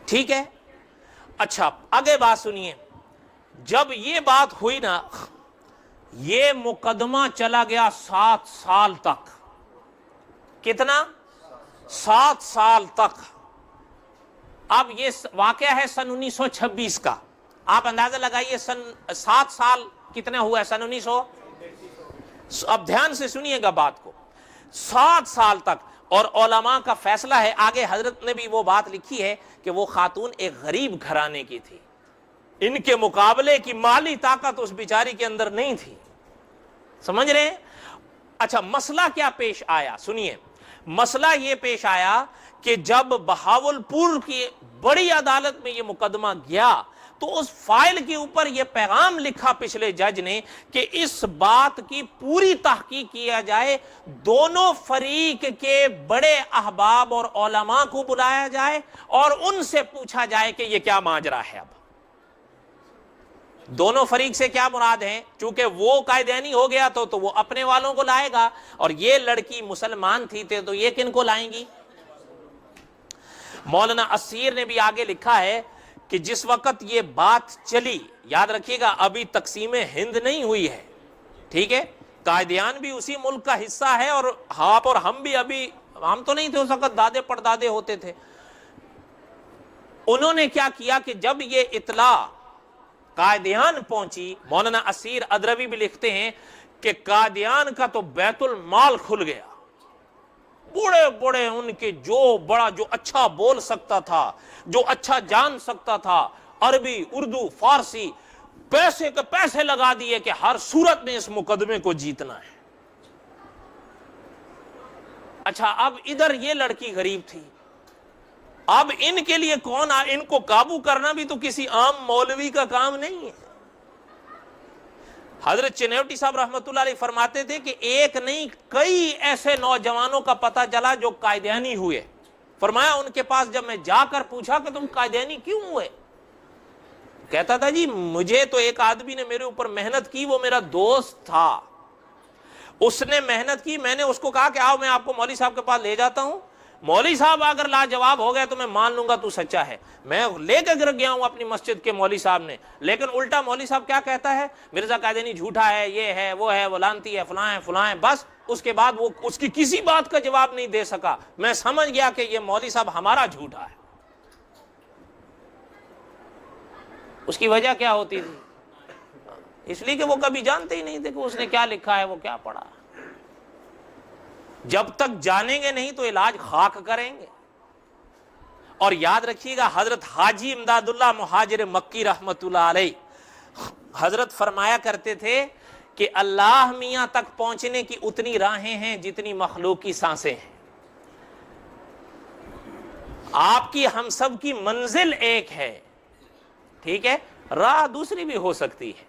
ٹھیک ہے؟ اچھا آگے بات سنیے، جب یہ بات ہوئی نا، یہ مقدمہ چلا گیا 7 سال تک۔ کتنا؟ 7 سال تک۔ اب یہ واقعہ ہے سن 1926 کا، آپ اندازہ لگائیے 7 سال کتنا ہوا ہے؟ سن 1900، اب دھیان سے سنیے گا بات کو، 7 سال تک۔ اور علماء کا فیصلہ ہے، آگے حضرت نے بھی وہ بات لکھی ہے کہ وہ خاتون ایک غریب گھرانے کی تھی، ان کے مقابلے کی مالی طاقت اس بیچاری کے اندر نہیں تھی، سمجھ رہے ہیں؟ اچھا مسئلہ کیا پیش آیا؟ سنیے، مسئلہ یہ پیش آیا کہ جب بہاولپور کی بڑی عدالت میں یہ مقدمہ گیا تو اس فائل کے اوپر یہ پیغام لکھا پچھلے جج نے کہ اس بات کی پوری تحقیق کیا جائے، دونوں فریق کے بڑے احباب اور علماء کو بلایا جائے اور ان سے پوچھا جائے کہ یہ کیا ماجرا ہے۔ اب دونوں فریق سے کیا مراد ہیں؟ چونکہ وہ قائدینی ہو گیا تو وہ اپنے والوں کو لائے گا، اور یہ لڑکی مسلمان تھی تو یہ کن کو لائیں گی؟ مولانا اسیر نے بھی آگے لکھا ہے کہ جس وقت یہ بات چلی، یاد رکھیے گا ابھی تقسیم ہند نہیں ہوئی ہے، ٹھیک ہے؟ قائدیان بھی اسی ملک کا حصہ ہے، اور آپ اور ہم بھی ابھی، ہم تو نہیں تھے اس وقت، دادے پردادے ہوتے تھے۔ انہوں نے کیا کیا کہ جب یہ اطلاع قائدیان پہنچی، مولانا اسیر ادروی بھی لکھتے ہیں کہ قائدیان کا تو بیت المال کھل گیا، بڑے بڑے ان کے جو اچھا بول سکتا تھا، جو اچھا جان سکتا تھا، عربی، اردو، فارسی، پیسے کے پیسے لگا دیے کہ ہر صورت میں اس مقدمے کو جیتنا ہے۔ اچھا اب ادھر یہ لڑکی غریب تھی، اب ان کے لیے کون ان کو قابو کرنا بھی تو کسی عام مولوی کا کام نہیں ہے۔ حضرت چنیوٹی صاحب رحمۃ اللہ علیہ فرماتے تھے کہ ایک نہیں کئی ایسے نوجوانوں کا پتہ چلا جو قائدینی ہوئے۔ فرمایا ان کے پاس جب میں جا کر پوچھا کہ تم قائدینی کیوں ہوئے، کہتا تھا جی مجھے تو ایک آدمی نے میرے اوپر محنت کی، وہ میرا دوست تھا، اس نے محنت کی، میں نے اس کو کہا کہ آؤ میں آپ کو مولوی صاحب کے پاس لے جاتا ہوں، مولوی صاحب اگر لاجواب ہو گئے تو میں مان لوں گا تو سچا ہے، میں لے کے گر گیا ہوں اپنی مسجد کے مولوی صاحب نے، لیکن الٹا مولوی صاحب کیا کہتا ہے، مرزا قائدینی جھوٹا ہے، یہ ہے وہ ہے، وہ لانتی ہے، فلاں ہے، بس اس کے بعد وہ اس کی کسی بات کا جواب نہیں دے سکا۔ میں سمجھ گیا کہ یہ مولوی صاحب ہمارا جھوٹا ہے۔ اس کی وجہ کیا ہوتی تھی؟ اس لیے کہ وہ کبھی جانتے ہی نہیں تھے کہ اس نے کیا لکھا ہے، وہ کیا پڑھا۔ جب تک جانیں گے نہیں تو علاج خاک کریں گے۔ اور یاد رکھیے گا حضرت حاجی امداد اللہ مہاجر مکی رحمت اللہ علیہ حضرت فرمایا کرتے تھے کہ اللہ میاں تک پہنچنے کی اتنی راہیں ہیں جتنی مخلوق کی سانسیں ہیں، آپ کی ہم سب کی منزل ایک ہے، ٹھیک ہے، راہ دوسری بھی ہو سکتی ہے۔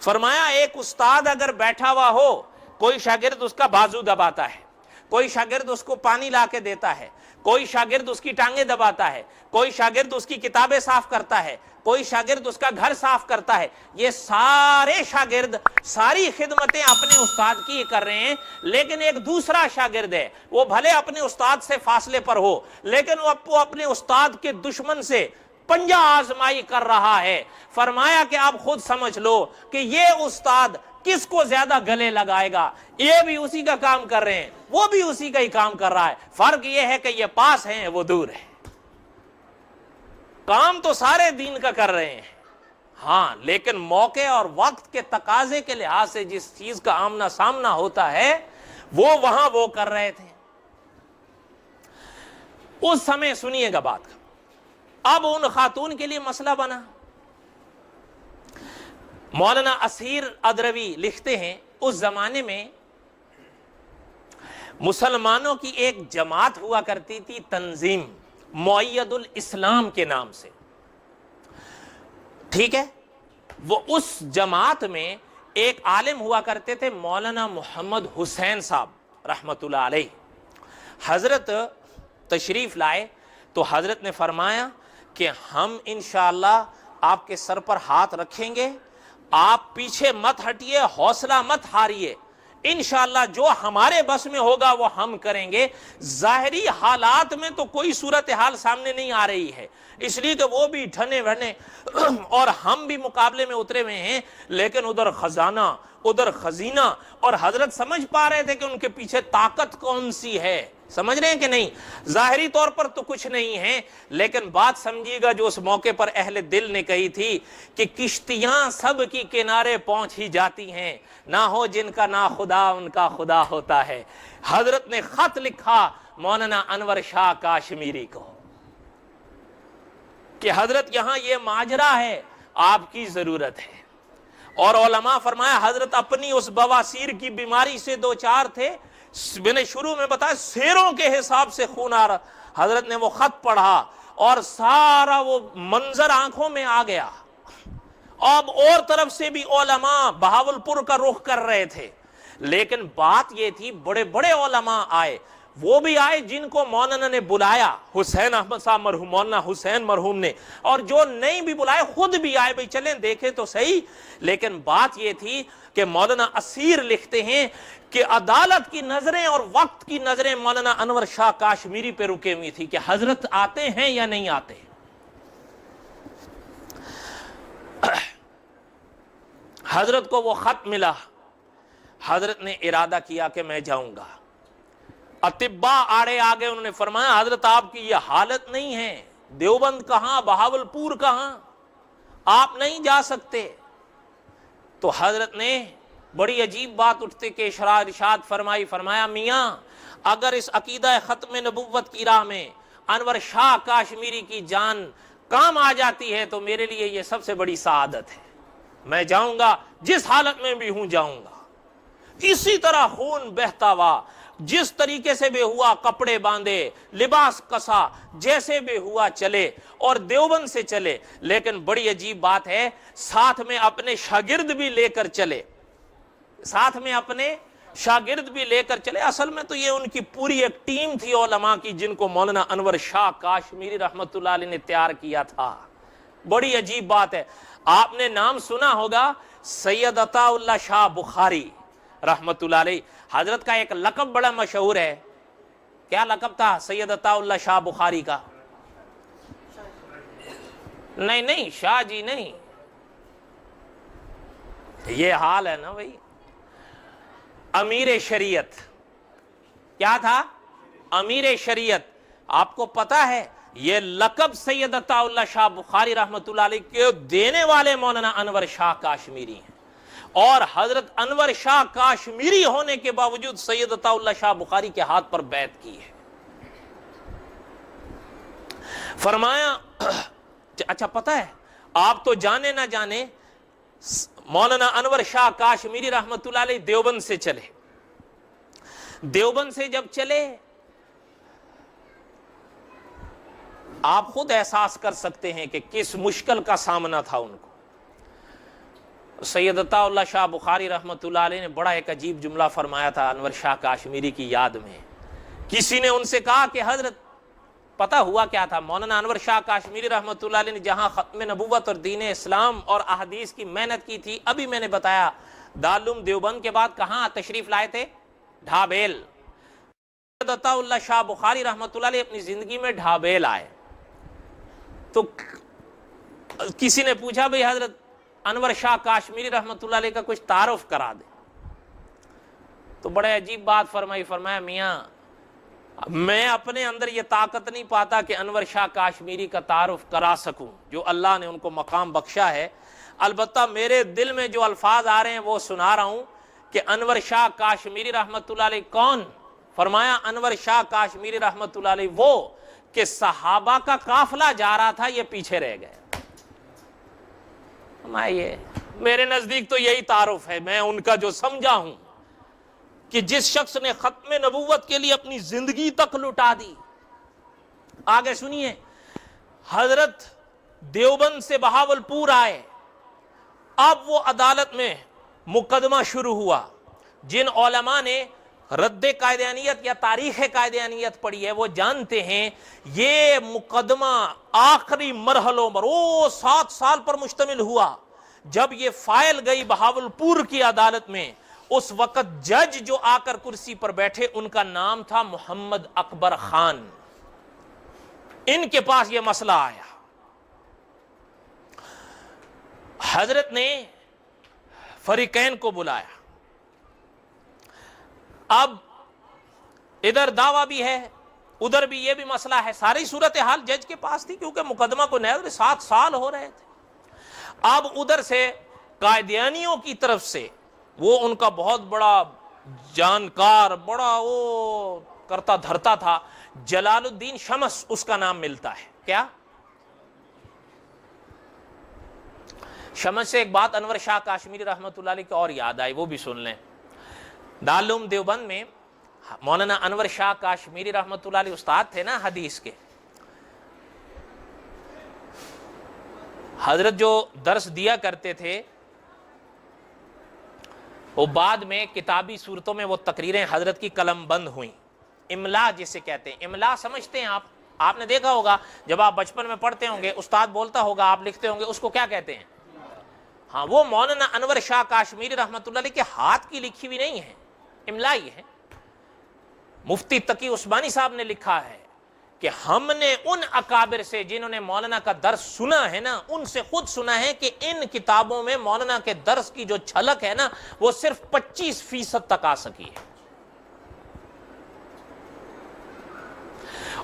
فرمایا ایک استاد اگر بیٹھا ہوا ہو، کوئی شاگرد اس کا بازو دباتا ہے، کوئی شاگرد اس کو پانی لا کے دیتا ہے، کوئی شاگرد اس کی ٹانگیں دباتا ہے، کوئی شاگرد اس کی کتابیں صاف کرتا ہے، کوئی شاگرد اس کا گھر صاف کرتا ہے، یہ سارے شاگرد ساری خدمتیں اپنے استاد کی کر رہے ہیں، لیکن ایک دوسرا شاگرد ہے، وہ بھلے اپنے استاد سے فاصلے پر ہو لیکن وہ اپنے استاد کے دشمن سے پنجہ آزمائی کر رہا ہے۔ فرمایا کہ آپ خود سمجھ لو کہ یہ استاد کس کو زیادہ گلے لگائے گا، یہ بھی اسی کا کام کر رہے ہیں، وہ بھی اسی کا ہی کام کر رہا ہے، فرق یہ ہے کہ یہ پاس ہیں وہ دور ہے، کام تو سارے دین کا کر رہے ہیں، ہاں لیکن موقع اور وقت کے تقاضے کے لحاظ سے جس چیز کا آمنا سامنا ہوتا ہے وہ وہاں وہ کر رہے تھے۔ اس سمے سنیے گا بات، اب ان خاتون کے لیے مسئلہ بنا۔ مولانا اسیر ادروی لکھتے ہیں اس زمانے میں مسلمانوں کی ایک جماعت ہوا کرتی تھی، تنظیم مؤید الاسلام کے نام سے، ٹھیک ہے، وہ اس جماعت میں ایک عالم ہوا کرتے تھے مولانا محمد حسین صاحب رحمۃ اللہ علیہ. حضرت تشریف لائے تو حضرت نے فرمایا کہ ہم انشاءاللہ آپ کے سر پر ہاتھ رکھیں گے, آپ پیچھے مت ہٹیے, حوصلہ مت ہاریے, انشاءاللہ جو ہمارے بس میں ہوگا وہ ہم کریں گے. ظاہری حالات میں تو کوئی صورتحال سامنے نہیں آ رہی ہے, اس لیے کہ وہ بھی ٹھنے بھنے اور ہم بھی مقابلے میں اترے ہوئے ہیں, لیکن ادھر خزانہ ادھر خزینہ, اور حضرت سمجھ پا رہے تھے کہ ان کے پیچھے طاقت کون سی ہے. سمجھ رہے ہیں کہ نہیں؟ ظاہری طور پر تو کچھ نہیں ہے, لیکن بات سمجھیے گا جو اس موقع پر اہل دل نے کہی تھی کہ کشتیاں سب کی کنارے پہنچ ہی جاتی ہیں, نہ ہو جن کا نہ خدا ان کا خدا ہوتا ہے. حضرت نے خط لکھا مولانا انور شاہ کاشمیری کو کہ حضرت یہاں یہ ماجرا ہے, آپ کی ضرورت ہے. اور علماء فرمایا حضرت اپنی اس بواسیر کی بیماری سے دو چار تھے, میں نے شروع میں بتایا سیروں کے حساب سے خون آ رہا. حضرت نے وہ خط پڑھا اور سارا وہ منظر آنکھوں میں آ گیا. اب اور طرف سے بھی علماء بہاولپور کا رخ کر رہے تھے, لیکن بات یہ تھی بڑے بڑے علماء آئے, وہ بھی آئے جن کو مولانا نے بلایا, حسین احمد صاحب مرحوم, مولانا حسین مرحوم نے, اور جو نہیں بھی بلائے خود بھی آئے, بھئی چلیں دیکھیں تو صحیح. لیکن بات یہ تھی کہ مولانا اسیر لکھتے ہیں کہ عدالت کی نظریں اور وقت کی نظریں مولانا انور شاہ کاشمیری پہ رکے ہوئی تھی کہ حضرت آتے ہیں یا نہیں آتے. حضرت کو وہ خط ملا, حضرت نے ارادہ کیا کہ میں جاؤں گا. اطباء آڑے آگے, انہوں نے فرمایا حضرت آپ کی یہ حالت نہیں ہے, دیوبند کہاں, بہاولپور کہاں, آپ نہیں جا سکتے. تو حضرت نے بڑی عجیب بات اٹھتے کہ ارشاد فرمایا میاں اگر اس عقیدہ ختم نبوت کی راہ میں انور شاہ کاشمیری کی جان کام آ جاتی ہے تو میرے لیے یہ سب سے بڑی سعادت ہے, میں جاؤں گا, جس حالت میں بھی ہوں جاؤں گا. اسی طرح خون بہتا ہوا, جس طریقے سے بھی ہوا کپڑے باندھے, لباس کسا, جیسے بھی ہوا چلے اور دیوبند سے چلے. لیکن بڑی عجیب بات ہے, ساتھ میں اپنے شاگرد بھی لے کر چلے, ساتھ میں اپنے شاگرد بھی لے کر چلے. اصل میں تو یہ ان کی پوری ایک ٹیم تھی علماء کی جن کو مولانا انور شاہ کاشمیری رحمت اللہ علیہ نے تیار کیا تھا. بڑی عجیب بات ہے, آپ نے نام سنا ہوگا سید عطا اللہ شاہ بخاری رحمت اللہ علیہ. حضرت کا ایک لقب بڑا مشہور ہے, کیا لقب تھا سید عطا اللہ شاہ بخاری کا؟ نہیں شاہ جی نہیں, یہ حال ہے نا بھائی, امیر شریعت. کیا تھا؟ امیر شریعت. آپ کو پتا ہے یہ لقب سید عطا اللہ شاہ بخاری رحمت اللہ علیہ کے دینے والے مولانا انور شاہ کاشمیری ہیں, اور حضرت انور شاہ کاشمیری ہونے کے باوجود سید عطا اللہ شاہ بخاری کے ہاتھ پر بیعت کی ہے. فرمایا اچھا پتا ہے, آپ تو جانے نہ جانے مولانا انور شاہ کاشمیری رحمت اللہ علیہ دیوبند سے چلے. دیوبند سے جب چلے آپ خود احساس کر سکتے ہیں کہ کس مشکل کا سامنا تھا ان کو. سید عطا اللہ شاہ بخاری رحمت اللہ علیہ نے بڑا ایک عجیب جملہ فرمایا تھا انور شاہ کاشمیری کی یاد میں. کسی نے ان سے کہا کہ حضرت پتہ ہوا کیا تھا, مولانا انور شاہ کاشمیری رحمت اللہ علیہ نے جہاں ختم نبوت اور دین اسلام اور احادیث کی محنت کی تھی, ابھی میں نے بتایا دارالعلوم دیوبند کے بعد کہاں تشریف لائے تھے؟ ڈھابیل. سید عطا اللہ شاہ بخاری رحمت اللہ علیہ اپنی زندگی میں ڈھابیل آئے تو کسی نے پوچھا بھئی حضرت انور شاہ کاشمیری رحمت اللہ علیہ کا کچھ تعارف کرا دے. تو بڑے عجیب بات فرمایا میاں میں اپنے اندر یہ طاقت نہیں پاتا کہ انور شاہ کاشمیری کا تعارف کرا سکوں, جو اللہ نے ان کو مقام بخشا ہے. البتہ میرے دل میں جو الفاظ آ رہے ہیں وہ سنا رہا ہوں کہ انور شاہ کاشمیری رحمت اللہ علیہ کون؟ فرمایا انور شاہ کاشمیری رحمت اللہ علیہ وہ کہ صحابہ کا قافلہ جا رہا تھا, یہ پیچھے رہ گئے. یہ میرے نزدیک تو یہی تعارف ہے, میں ان کا جو سمجھا ہوں کہ جس شخص نے ختم نبوت کے لیے اپنی زندگی تک لٹا دی. آگے سنیے, حضرت دیوبند سے بہاولپور آئے, اب وہ عدالت میں مقدمہ شروع ہوا. جن علماء نے رد قائدانیت یا تاریخ قائدانیت پڑھی ہے وہ جانتے ہیں یہ مقدمہ آخری مرحلوں پر 7 سال پر مشتمل ہوا. جب یہ فائل گئی بہاولپور کی عدالت میں، اس وقت جج جو آ کر کرسی پر بیٹھے ان کا نام تھا محمد اکبر خان. ان کے پاس یہ مسئلہ آیا. حضرت نے فریقین کو بلایا. اب ادھر دعویٰ بھی ہے ادھر بھی یہ بھی مسئلہ ہے. ساری صورتحال جج کے پاس تھی کیونکہ مقدمہ کو نئے 7 سال ہو رہے تھے. اب ادھر سے قائدیانیوں کی طرف سے وہ ان کا بہت بڑا جانکار، بڑا وہ کرتا دھرتا تھا، جلال الدین شمس اس کا نام ملتا ہے. کیا شمس سے ایک بات انور شاہ کاشمیری رحمۃ اللہ علیہ کی اور یاد آئی، وہ بھی سن لیں. دارالعلوم دیوبند میں مولانا انور شاہ کاشمیری رحمۃ اللہ علیہ استاد تھے نا حدیث کے. حضرت جو درس دیا کرتے تھے وہ بعد میں کتابی صورتوں میں وہ تقریریں حضرت کی قلم بند ہوئیں. املا جسے کہتے ہیں، املا سمجھتے ہیں آپ نے دیکھا ہوگا جب آپ بچپن میں پڑھتے ہوں گے استاد بولتا ہوگا آپ لکھتے ہوں گے، اس کو کیا کہتے ہیں؟ ہاں، وہ مولانا انور شاہ کاشمیری رحمۃ اللہ علیہ کے ہاتھ کی لکھی ہوئی نہیں ہے، املائی ہے. مفتی تقی عثمانی صاحب نے لکھا ہے کہ ہم نے ان اکابر سے جنہوں نے مولانا کا درس سنا ہے نا، ان سے خود سنا ہے کہ ان کتابوں میں مولانا کے درس کی جو چھلک ہے نا وہ صرف 25% تک آ سکی ہے.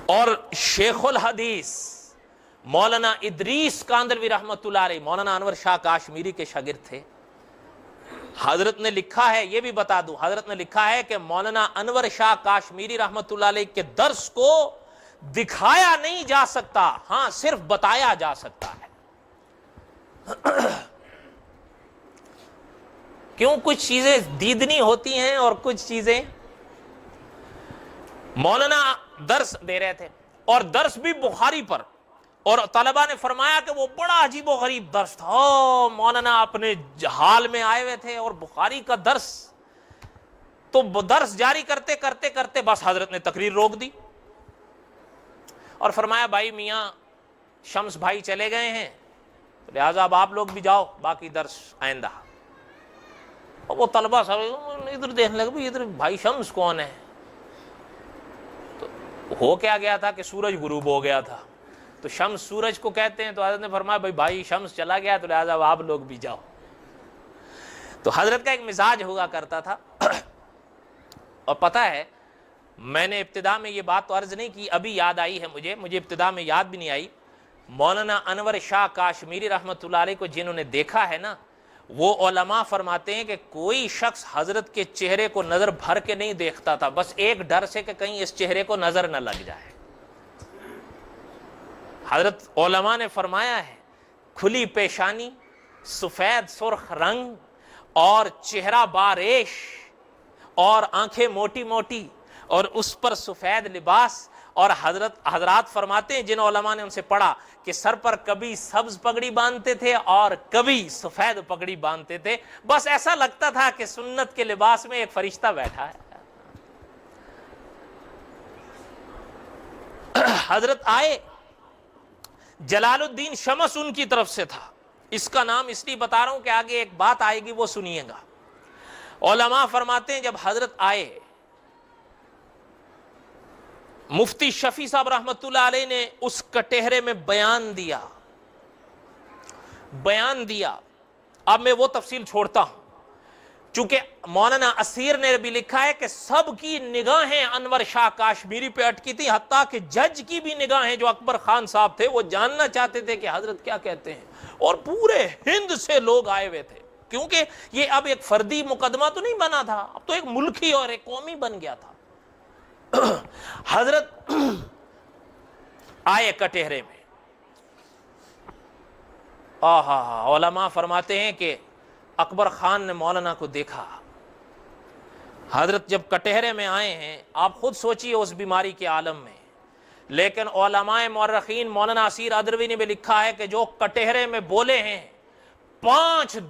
اور شیخ الحدیث مولانا ادریس کاندلوی رحمۃ اللہ علیہ مولانا انور شاہ کاشمیری کے شاگرد تھے. حضرت نے لکھا ہے، یہ بھی بتا دوں، حضرت نے لکھا ہے کہ مولانا انور شاہ کاشمیری رحمۃ اللہ علیہ کے درس کو دکھایا نہیں جا سکتا، ہاں صرف بتایا جا سکتا ہے. کیوں؟ کچھ چیزیں دیدنی ہوتی ہیں اور کچھ چیزیں. مولانا درس دے رہے تھے اور درس بھی بخاری پر، اور طلبہ نے فرمایا کہ وہ بڑا عجیب و غریب درس تھا. مولانا اپنے حال میں آئے ہوئے تھے اور بخاری کا درس، تو درس جاری کرتے کرتے کرتے بس حضرت نے تقریر روک دی اور فرمایا بھائی میاں شمس بھائی چلے گئے ہیں لہٰذا اب آپ لوگ بھی جاؤ، باقی درس آئندہ. اور وہ طلبہ سب ادھر دیکھنے لگے بھائی ادھر بھائی شمس کون ہے. تو ہو کیا گیا تھا کہ سورج غروب ہو گیا تھا، تو شمس سورج کو کہتے ہیں. تو حضرت نے فرمایا بھائی شمس چلا گیا تو لہٰذا آپ لوگ بھی جاؤ. تو حضرت کا ایک مزاج ہوا کرتا تھا. اور پتہ ہے میں نے ابتدا میں یہ بات تو عرض نہیں کی، ابھی یاد آئی ہے مجھے ابتدا میں یاد بھی نہیں آئی. مولانا انور شاہ کاشمیری رحمۃ اللہ علیہ کو جنہوں نے دیکھا ہے نا، وہ علماء فرماتے ہیں کہ کوئی شخص حضرت کے چہرے کو نظر بھر کے نہیں دیکھتا تھا، بس ایک ڈر سے کہ کہیں اس چہرے کو نظر نہ لگ جائے. حضرت علماء نے فرمایا ہے کھلی پیشانی، سفید سرخ رنگ اور چہرہ باریش اور آنکھیں موٹی موٹی اور اس پر سفید لباس. اور حضرات فرماتے ہیں جن علماء نے ان سے پڑھا کہ سر پر کبھی سبز پگڑی باندھتے تھے اور کبھی سفید پگڑی باندھتے تھے، بس ایسا لگتا تھا کہ سنت کے لباس میں ایک فرشتہ بیٹھا ہے. حضرت آئے، جلال الدین شمس ان کی طرف سے تھا. اس کا نام اس لیے بتا رہا ہوں کہ آگے ایک بات آئے گی وہ سنیے گا. علماء فرماتے ہیں جب حضرت آئے، مفتی شفیع صاحب رحمۃ اللہ علیہ نے اس کٹہرے میں بیان دیا. اب میں وہ تفصیل چھوڑتا ہوں چونکہ مولانا اسیر نے بھی لکھا ہے کہ سب کی نگاہیں انور شاہ کاشمیری پہ اٹکی تھی، حتیٰ کہ جج کی بھی نگاہیں جو اکبر خان صاحب تھے وہ جاننا چاہتے تھے کہ حضرت کیا کہتے ہیں. اور پورے ہند سے لوگ آئے ہوئے تھے کیونکہ یہ اب ایک فردی مقدمہ تو نہیں بنا تھا، اب تو ایک ملکی اور ایک قومی بن گیا تھا. حضرت آئے کٹہرے میں. علماء فرماتے ہیں کہ اکبر خان نے مولانا کو دیکھا. حضرت جب کٹہرے میں آئے ہیں، آپ خود سوچئے اس بیماری کے عالم میں، لیکن علماء مورخین مولانا اسیر ادروی نے بھی لکھا ہے کہ جو کٹہرے میں بولے ہیں 5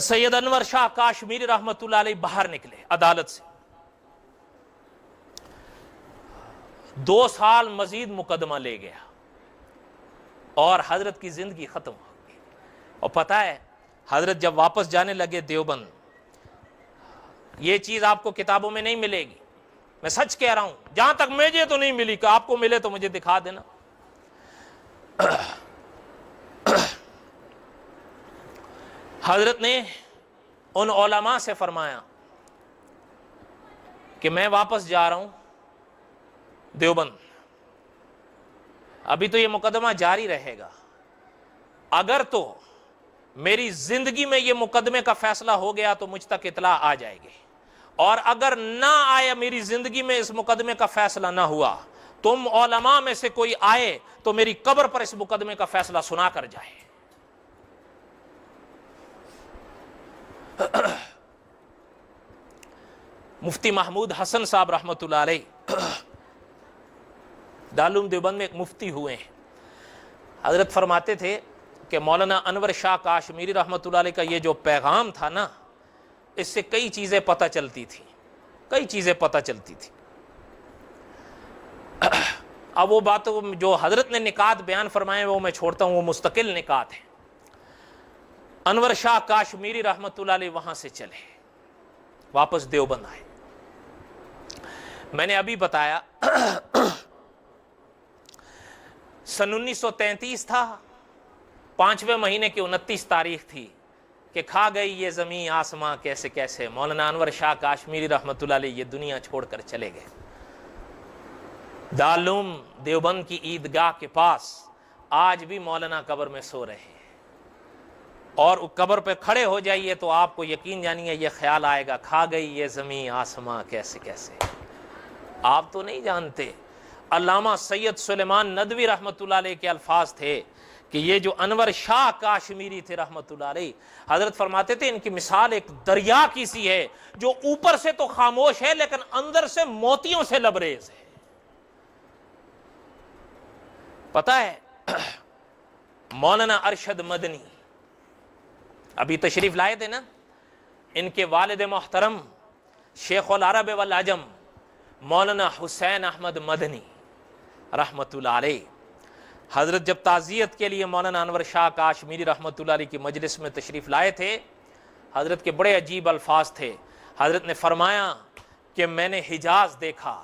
سید انور شاہ کاشمیری رحمۃ اللہ علیہ باہر نکلے عدالت سے، 2 سال مزید مقدمہ لے گیا اور حضرت کی زندگی ختم ہو گئی۔ اور پتہ ہے حضرت جب واپس جانے لگے دیوبند، یہ چیز آپ کو کتابوں میں نہیں ملے گی، میں سچ کہہ رہا ہوں، جہاں تک مجھے تو نہیں ملی، کہ آپ کو ملے تو مجھے دکھا دینا۔ حضرت نے ان علماء سے فرمایا کہ میں واپس جا رہا ہوں دیوبند، ابھی تو یہ مقدمہ جاری رہے گا، اگر تو میری زندگی میں یہ مقدمے کا فیصلہ ہو گیا تو مجھ تک اطلاع آ جائے گی، اور اگر نہ آیا، میری زندگی میں اس مقدمے کا فیصلہ نہ ہوا، تم علماء میں سے کوئی آئے تو میری قبر پر اس مقدمے کا فیصلہ سنا کر جائے۔ مفتی محمود حسن صاحب رحمۃ اللہ علیہ دارالعلوم دیوبند میں ایک مفتی ہوئے ہیں۔ حضرت فرماتے تھے کہ مولانا انور شاہ کاشمیری رحمۃ اللہ علیہ کا یہ جو پیغام تھا نا، اس سے کئی چیزیں پتہ چلتی تھی، کئی چیزیں پتہ چلتی تھی۔ اب وہ بات جو حضرت نے نکات بیان فرمائے وہ میں چھوڑتا ہوں، وہ مستقل نکات ہیں۔ انور شاہ کاشمیری رحمۃ اللہ علیہ وہاں سے چلے، واپس دیوبند آئے۔ میں نے ابھی بتایا سن 1933 تھا، 5ویں مہینے کی 29 تاریخ تھی کہ کھا گئی یہ زمین آسماں کیسے کیسے، مولانا انور شاہ کاشمیری رحمۃ اللہ علیہ یہ دنیا چھوڑ کر چلے گئے۔ دارالعلوم دیوبند کی عیدگاہ کے پاس آج بھی مولانا قبر میں سو رہے ہیں، اور قبر پہ کھڑے ہو جائیے تو آپ کو یقین جانیے یہ خیال آئے گا، کھا گئی یہ زمین آسماں کیسے کیسے۔ آپ تو نہیں جانتے، علامہ سید سلیمان ندوی رحمۃ اللہ علیہ کے الفاظ تھے کہ یہ جو انور شاہ کاشمیری تھے رحمۃ اللہ علیہ، حضرت فرماتے تھے ان کی مثال ایک دریا کی سی ہے جو اوپر سے تو خاموش ہے لیکن اندر سے موتیوں سے لبریز ہے۔ پتہ ہے مولانا ارشد مدنی ابھی تشریف لائے تھے نا، ان کے والد محترم شیخ العرب والعجم مولانا حسین احمد مدنی رحمۃ اللہ علیہ، حضرت جب تعزیت کے لیے مولانا انور شاہ کاشمیری رحمۃ اللہ علیہ کی مجلس میں تشریف لائے تھے، حضرت کے بڑے عجیب الفاظ تھے۔ حضرت نے فرمایا کہ میں نے حجاز دیکھا،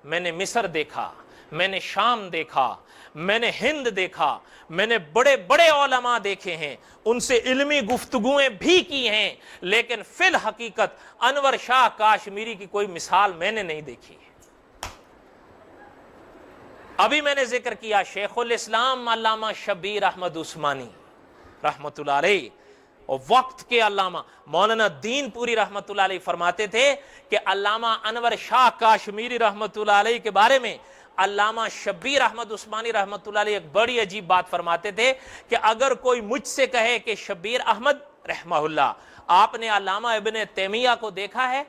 میں نے مصر دیکھا، میں نے شام دیکھا، میں نے ہند دیکھا، میں نے بڑے بڑے علماء دیکھے ہیں، ان سے علمی گفتگویں بھی کی ہیں، لیکن فی الحقیقت انور شاہ کاشمیری کی کوئی مثال میں نے نہیں دیکھی ہے۔ ابھی میں نے ذکر کیا شیخ الاسلام علامہ شبیر احمد عثمانی رحمۃ اللہ علیہ، اور وقت کے علامہ مولانا دین پوری رحمۃ اللہ علیہ فرماتے تھے کہ علامہ انور شاہ کاشمیری رحمۃ اللہ علیہ کے بارے میں علامہ شبیر احمد عثمانی رحمۃ اللہ علیہ ایک بڑی عجیب بات فرماتے تھے کہ اگر کوئی مجھ سے کہے کہ شبیر احمد رحمہ اللہ آپ نے علامہ ابن تیمیہ کو دیکھا ہے،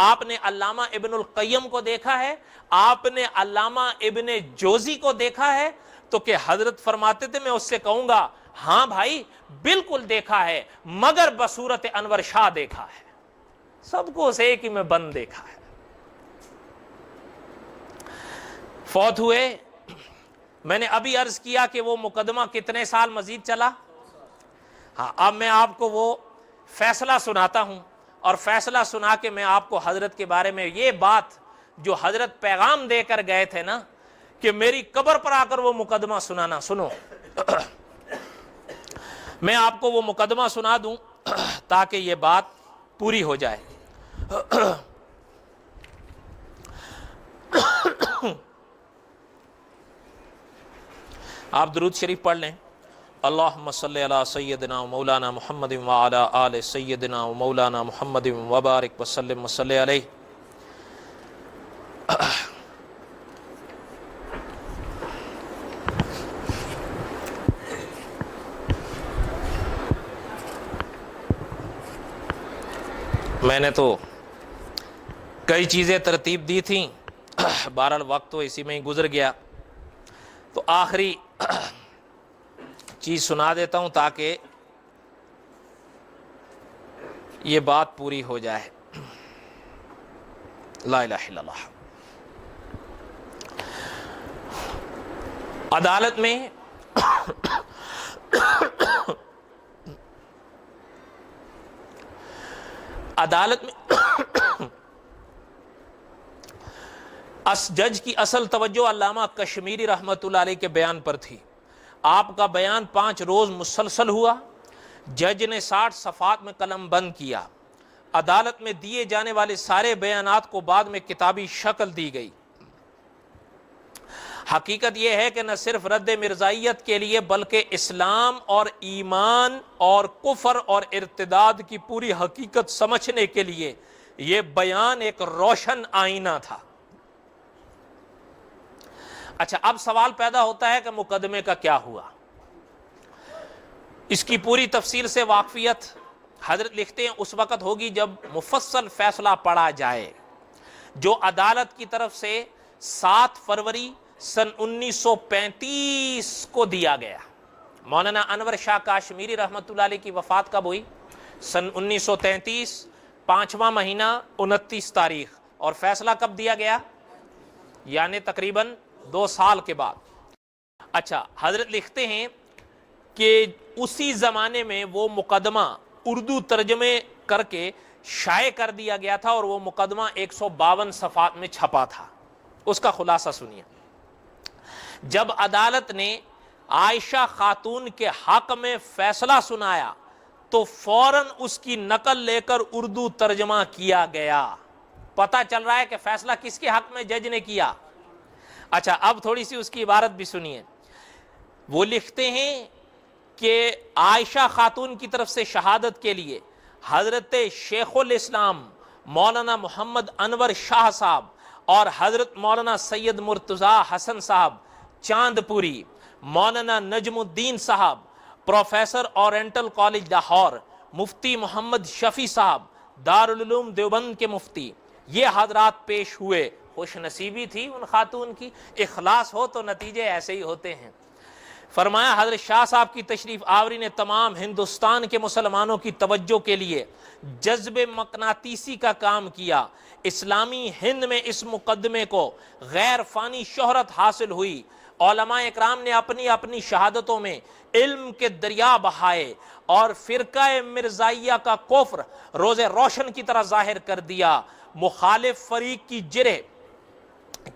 آپ نے علامہ ابن القیم کو دیکھا ہے، آپ نے علامہ ابن جوزی کو دیکھا ہے، تو کہ حضرت فرماتے تھے میں اس سے کہوں گا ہاں بھائی بالکل دیکھا ہے، مگر بصورت انور شاہ دیکھا ہے، سب کو اسے ایک ہی میں بند دیکھا ہے۔ فوت ہوئے، میں نے ابھی عرض کیا کہ وہ مقدمہ کتنے سال مزید چلا۔ ہاں اب میں آپ کو وہ فیصلہ سناتا ہوں، اور فیصلہ سنا کے میں آپ کو حضرت کے بارے میں یہ بات جو حضرت پیغام دے کر گئے تھے نا کہ میری قبر پر آ کر وہ مقدمہ سنانا، سنو میں آپ کو وہ مقدمہ سنا دوں تاکہ یہ بات پوری ہو جائے۔ آپ درود شریف پڑھ لیں۔ اللہم صلی علی سیدنا و مولانا محمد وعلی آل سیدنا و مولانا محمد وبارک وسلم وصلی علیہ۔ میں نے تو کئی چیزیں ترتیب دی تھیں، بہرحال وقت تو اسی میں ہی گزر گیا، تو آخری چیز سنا دیتا ہوں تاکہ یہ بات پوری ہو جائے. لا الہ الا اللہ. عدالت میں جج کی اصل توجہ علامہ کشمیری رحمۃ اللہ علیہ کے بیان پر تھی. آپ کا بیان 5 روز مسلسل ہوا. جج نے 60 صفحات میں قلم بند کیا. عدالت میں دیے جانے والے سارے بیانات کو بعد میں کتابی شکل دی گئی. حقیقت یہ ہے کہ نہ صرف رد مرزائیت کے لیے بلکہ اسلام اور ایمان اور کفر اور ارتداد کی پوری حقیقت سمجھنے کے لیے یہ بیان ایک روشن آئینہ تھا. اچھا، اب سوال پیدا ہوتا ہے کہ مقدمے کا کیا ہوا. اس کی پوری تفصیل سے واقفیت حضرت لکھتے ہیں اس وقت ہوگی جب مفصل فیصلہ پڑھا جائے جو عدالت کی طرف سے 7 فروری سن 1935 کو دیا گیا. مولانا انور شاہ کاشمیری رحمۃ اللہ علیہ کی وفات کب ہوئی؟ سن 1933 5واں مہینہ 29 تاریخ. اور فیصلہ کب دیا گیا؟ یعنی تقریباً 2 سال کے بعد. اچھا، حضرت لکھتے ہیں کہ اسی زمانے میں وہ مقدمہ اردو ترجمے کر کے شائع کر دیا گیا تھا اور وہ مقدمہ 152 صفحات میں چھپا تھا. اس کا خلاصہ سنیے. جب عدالت نے عائشہ خاتون کے حق میں فیصلہ سنایا تو فوراً اس کی نقل لے کر اردو ترجمہ کیا گیا. پتہ چل رہا ہے کہ فیصلہ کس کے حق میں جج نے کیا. اچھا، اب تھوڑی سی اس کی عبارت بھی سنیے. وہ لکھتے ہیں کہ عائشہ خاتون کی طرف سے شہادت کے لیے حضرت شیخ الاسلام مولانا محمد انور شاہ صاحب اور حضرت مولانا سید مرتضی حسن صاحب چاند پوری، مولانا نجم الدین صاحب پروفیسر اورینٹل کالج لاہور، مفتی محمد شفیع صاحب دارالعلوم دیوبند کے مفتی، یہ حضرات پیش ہوئے. خوش نصیبی تھی ان خاتون کی. اخلاص ہو تو نتیجے ایسے ہی ہوتے ہیں. فرمایا حضرت شاہ صاحب کی تشریف آوری نے تمام ہندوستان کے مسلمانوں کی توجہ کے لیے جذب مقناطیسی کا کام کیا. اسلامی ہند میں اس مقدمے کو غیر فانی شہرت حاصل ہوئی. علماء اکرام نے اپنی اپنی شہادتوں میں علم کے دریا بہائے اور فرقہ مرزائیہ کا کفر روز روشن کی طرح ظاہر کر دیا. مخالف فریق کی جرح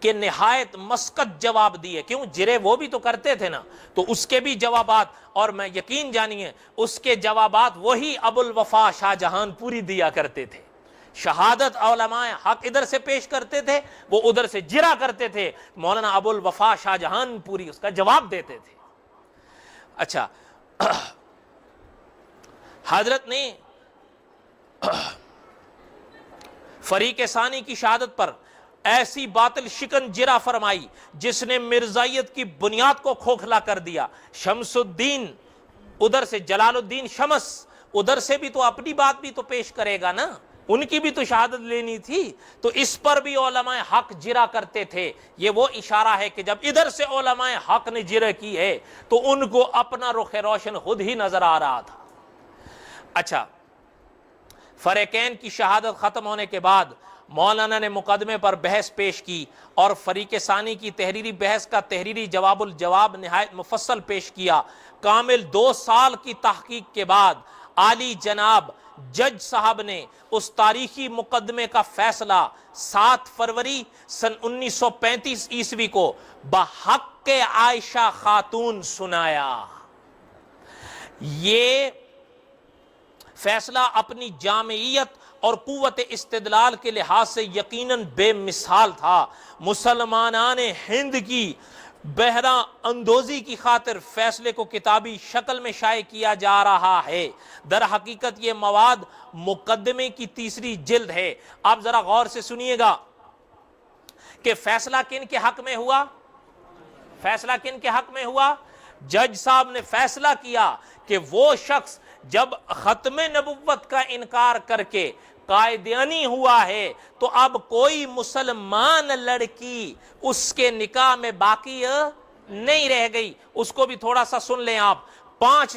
کہ نہایت مسقط جواب دیے. کیوں؟ جرے وہ بھی تو کرتے تھے نا، تو اس کے بھی جوابات، اور میں یقین جانیے اس کے جوابات وہی ابو الوفا شاہ جہان پوری دیا کرتے تھے. شہادت علماء حق ادھر سے پیش کرتے تھے، وہ ادھر سے جرا کرتے تھے. مولانا ابو الوفا شاہ جہان پوری اس کا جواب دیتے تھے. اچھا، حضرت نے فریق ثانی کی شہادت پر ایسی باطل شکن جرا فرمائی جس نے مرزائیت کی بنیاد کو کھوکھلا کر دیا. شمس الدین ادھر سے، جلال الدین شمس ادھر سے بھی تو اپنی بات بھی تو پیش کرے گا نا، ان کی بھی تو شہادت لینی تھی. تو اس پر بھی علماء حق جرا کرتے تھے. یہ وہ اشارہ ہے کہ جب ادھر سے علماء حق نے جرا کی ہے تو ان کو اپنا رخ روشن خود ہی نظر آ رہا تھا. اچھا، فریقین کی شہادت ختم ہونے کے بعد مولانا نے مقدمے پر بحث پیش کی اور فریق ثانی کی تحریری بحث کا تحریری جواب الجواب نہایت مفصل پیش کیا. کامل 2 سال کی تحقیق کے بعد عالی جناب جج صاحب نے اس تاریخی مقدمے کا فیصلہ 7 فروری سن 1935 عیسوی کو بحق عائشہ خاتون سنایا. یہ فیصلہ اپنی جامعیت اور قوت استدلال کے لحاظ سے یقیناً بے مثال تھا. مسلمانان ہند کی بہرہ اندوزی کی خاطر فیصلے کو کتابی شکل میں شائع کیا جا رہا ہے. در حقیقت یہ مواد مقدمے کی 3ری جلد ہے. آپ ذرا غور سے سنیے گا کہ فیصلہ کن کے حق میں ہوا؟ فیصلہ کن کے حق میں ہوا؟ جج صاحب نے فیصلہ کیا کہ وہ شخص جب ختم نبوت کا انکار کر کے قائدیانی ہوا ہے تو اب کوئی مسلمان لڑکی اس کے نکاح میں باقی نہیں رہ گئی. اس کو بھی تھوڑا سا سن لیں آپ. 5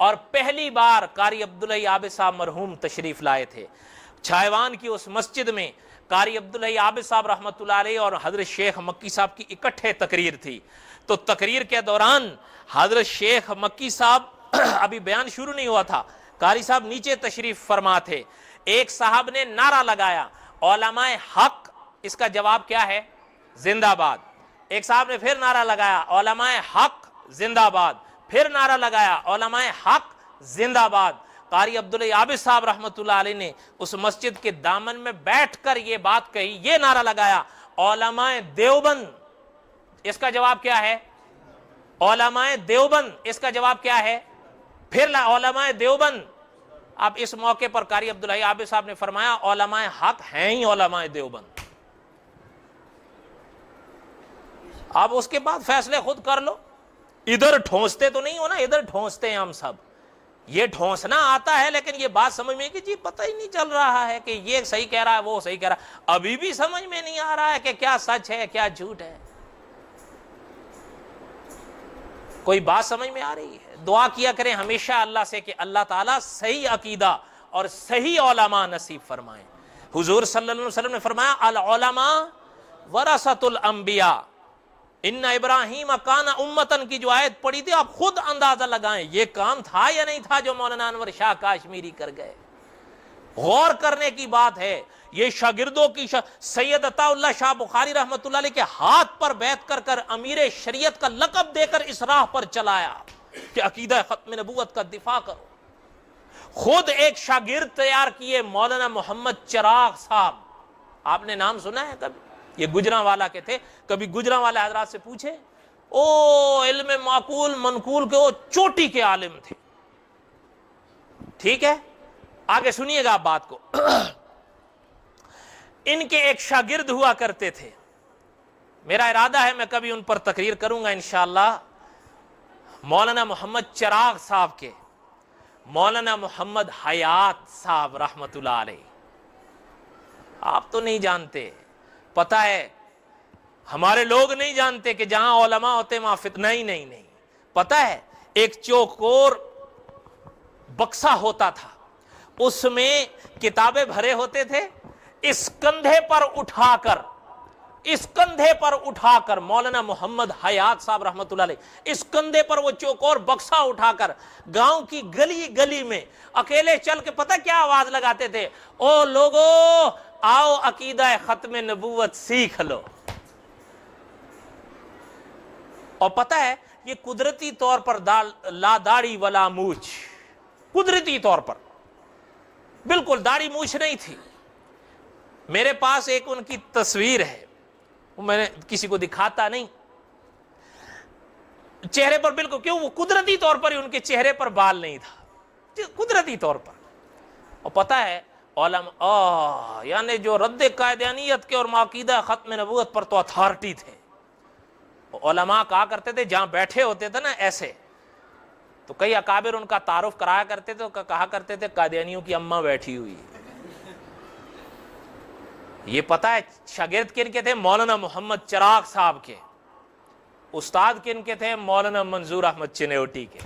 اور پہلی بار قاری عبدالحی عابد صاحب مرحوم تشریف لائے تھے چھائیوان کی اس مسجد میں. قاری عبدالحی عابد صاحب رحمۃ اللہ علیہ اور حضرت شیخ مکی صاحب کی اکٹھے تقریر تھی. تو تقریر کے دوران حضرت شیخ مکی صاحب ابھی بیان شروع نہیں ہوا تھا, قاری صاحب نیچے تشریف فرما تھے. ایک صاحب نے نعرہ لگایا علماء حق, اس کا جواب کیا ہے؟ زندہ باد. ایک صاحب نے پھر نعرہ لگایا علماء حق زندہ باد. پھر نعرہ لگایا علماء حق زندہ باد. قاری عبدالحی عابد صاحب رحمۃ اللہ علیہ نے اس مسجد کے دامن میں بیٹھ کر یہ بات کہی, یہ نعرہ لگایا علماء دیوبند, اس کا جواب کیا ہے؟ علماء دیوبند, اس کا جواب کیا ہے؟ پھر علماء دیوبند. اب اس موقع پر قاری عبدالحی عابد صاحب نے فرمایا علماء حق ہیں ہی علماء دیوبند. اب اس کے بعد فیصلے خود کر لو. ادھر ٹھونستے تو نہیں ہو نا, ادھر ٹھونستے ہیں ہم سب. یہ ٹھونسنا آتا ہے لیکن یہ بات سمجھ میں کہ جی پتہ ہی نہیں چل رہا ہے کہ یہ صحیح کہہ رہا ہے وہ صحیح کہہ رہا ہے. ابھی بھی سمجھ میں نہیں آ رہا ہے کہ کیا سچ ہے کیا جھوٹ ہے. کوئی بات سمجھ میں آ رہی ہے؟ دعا کیا کریں ہمیشہ اللہ سے کہ اللہ تعالیٰ صحیح عقیدہ اور صحیح علماء نصیب فرمائیں. حضور صلی اللہ علیہ وسلم نے فرمایا العلماء ورثۃ الانبیاء, ان ابراہیم کان امتن کی جو آیت پڑھی تھی آپ خود اندازہ لگائیں یہ کام تھا یا نہیں تھا جو مولانا انور شاہ کاشمیری کر گئے. غور کرنے کی بات ہے. یہ شاگردوں کی سید عطا اللہ شاہ بخاری رحمۃ اللہ علیہ کے ہاتھ پر بیعت کر کر امیر شریعت کا لقب دے کر اس راہ پر چلایا کہ عقیدہ ختم نبوت کا دفاع کرو. خود ایک شاگرد تیار کیے مولانا محمد چراغ صاحب, آپ نے نام سنا ہے کبھی؟ یہ گجرانوالا کے تھے. کبھی گجرانوالا حضرات سے پوچھے, او علم معقول منقول کے وہ چوٹی کے عالم تھے. ٹھیک ہے, آگے سنیے گا آپ بات کو. ان کے ایک شاگرد ہوا کرتے تھے, میرا ارادہ ہے میں کبھی ان پر تقریر کروں گا انشاءاللہ. مولانا محمد چراغ صاحب کے مولانا محمد حیات صاحب رحمت اللہ علیہ. آپ تو نہیں جانتے, پتہ ہے ہمارے لوگ نہیں جانتے کہ جہاں علماء ہوتے وہاں فتنہ ہی نہیں. پتہ ہے ایک چوکور بکسا ہوتا تھا, اس میں کتابیں بھرے ہوتے تھے. اس کندھے پر اٹھا کر مولانا محمد حیات صاحب رحمت اللہ علیہ اس کندھے پر وہ چوکور بکسا اٹھا کر گاؤں کی گلی گلی میں اکیلے چل کے پتہ کیا آواز لگاتے تھے, او لوگو آؤ عقیدہ ختم نبوت سیکھ لو. اور پتہ ہے یہ قدرتی طور پر لا داڑھی ولا مونچھ, قدرتی طور پر بالکل داڑھی مونچھ نہیں تھی. میرے پاس ایک ان کی تصویر ہے, میں نے کسی کو دکھاتا نہیں. چہرے پر بالکل, کیوں, وہ قدرتی طور پر ہی ان کے چہرے پر بال نہیں تھا, قدرتی طور پر. اور پتہ ہے علماء یعنی جو رد قادیانیت کے اور عقیدہ ختم نبوت پر تو اتھارٹی تھے. علماء کہا کرتے تھے جہاں بیٹھے ہوتے تھے نا ایسے, تو کئی اکابر ان کا تعارف کرایا کرتے تھے, کہا کرتے تھے قادیانیوں کی اماں بیٹھی ہوئی. یہ پتہ ہے شاگرد کن کے تھے؟ مولانا محمد چراغ صاحب کے. استاد کن کے تھے؟ مولانا منظور احمد چنیوٹی کے.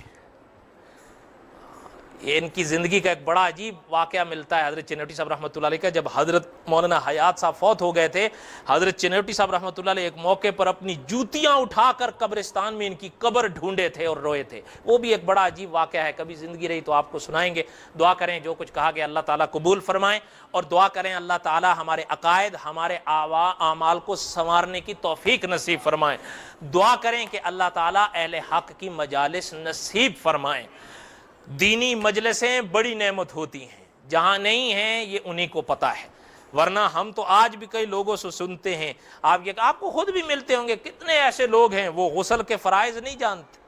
یہ ان کی زندگی کا ایک بڑا عجیب واقعہ ملتا ہے حضرت چنیوٹی صاحب رحمۃ اللہ علیہ کا. جب حضرت مولانا حیات صاحب فوت ہو گئے تھے, حضرت چنیوٹی صاحب رحمۃ اللہ علیہ ایک موقع پر اپنی جوتیاں اٹھا کر قبرستان میں ان کی قبر ڈھونڈے تھے اور روئے تھے. وہ بھی ایک بڑا عجیب واقعہ ہے, کبھی زندگی رہی تو آپ کو سنائیں گے. دعا کریں جو کچھ کہا گیا اللہ تعالیٰ قبول فرمائیں, اور دعا کریں اللہ تعالیٰ ہمارے عقائد ہمارے اعمال کو سنوارنے کی توفیق نصیب فرمائیں. دعا کریں کہ اللہ تعالیٰ اہل حق کی مجالس نصیب فرمائیں. دینی مجلسیں بڑی نعمت ہوتی ہیں, جہاں نہیں ہیں یہ انہی کو پتہ ہے. ورنہ ہم تو آج بھی کئی لوگوں سے سنتے ہیں, آپ کو خود بھی ملتے ہوں گے, کتنے ایسے لوگ ہیں وہ غسل کے فرائض نہیں جانتے,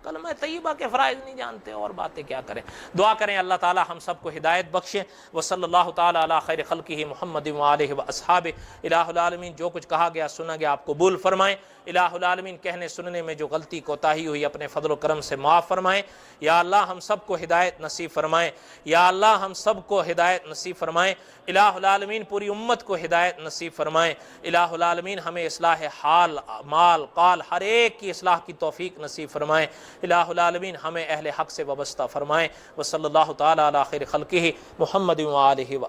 کلمہ طیبہ کے فرائض نہیں جانتے, اور باتیں کیا کریں. دعا کریں اللہ تعالی ہم سب کو ہدایت بخشے. وصلی اللہ تعالی علی خیر خلقہ محمد وآلہ واصحابہ. الہ العالمین جو کچھ کہا گیا سنا گیا آپ قبول فرمائیں. الہ العالمین کہنے سننے میں جو غلطی کوتاہی ہوئی اپنے فضل و کرم سے معاف فرمائیں. یا اللہ ہم سب کو ہدایت نصیب فرمائیں. یا اللہ ہم سب کو ہدایت نصیب فرمائیں. الہ العالمین پوری امت کو ہدایت نصیب فرمائیں. الہ العالمین ہمیں اصلاح حال مال قال ہر ایک کی اصلاح کی توفیق نصیب فرمائیں. الہ العالمین ہمیں اہل حق سے وابستہ فرمائیں۔ وصلی اللہ تعالی علی خیر خلقہ محمد و آلہ و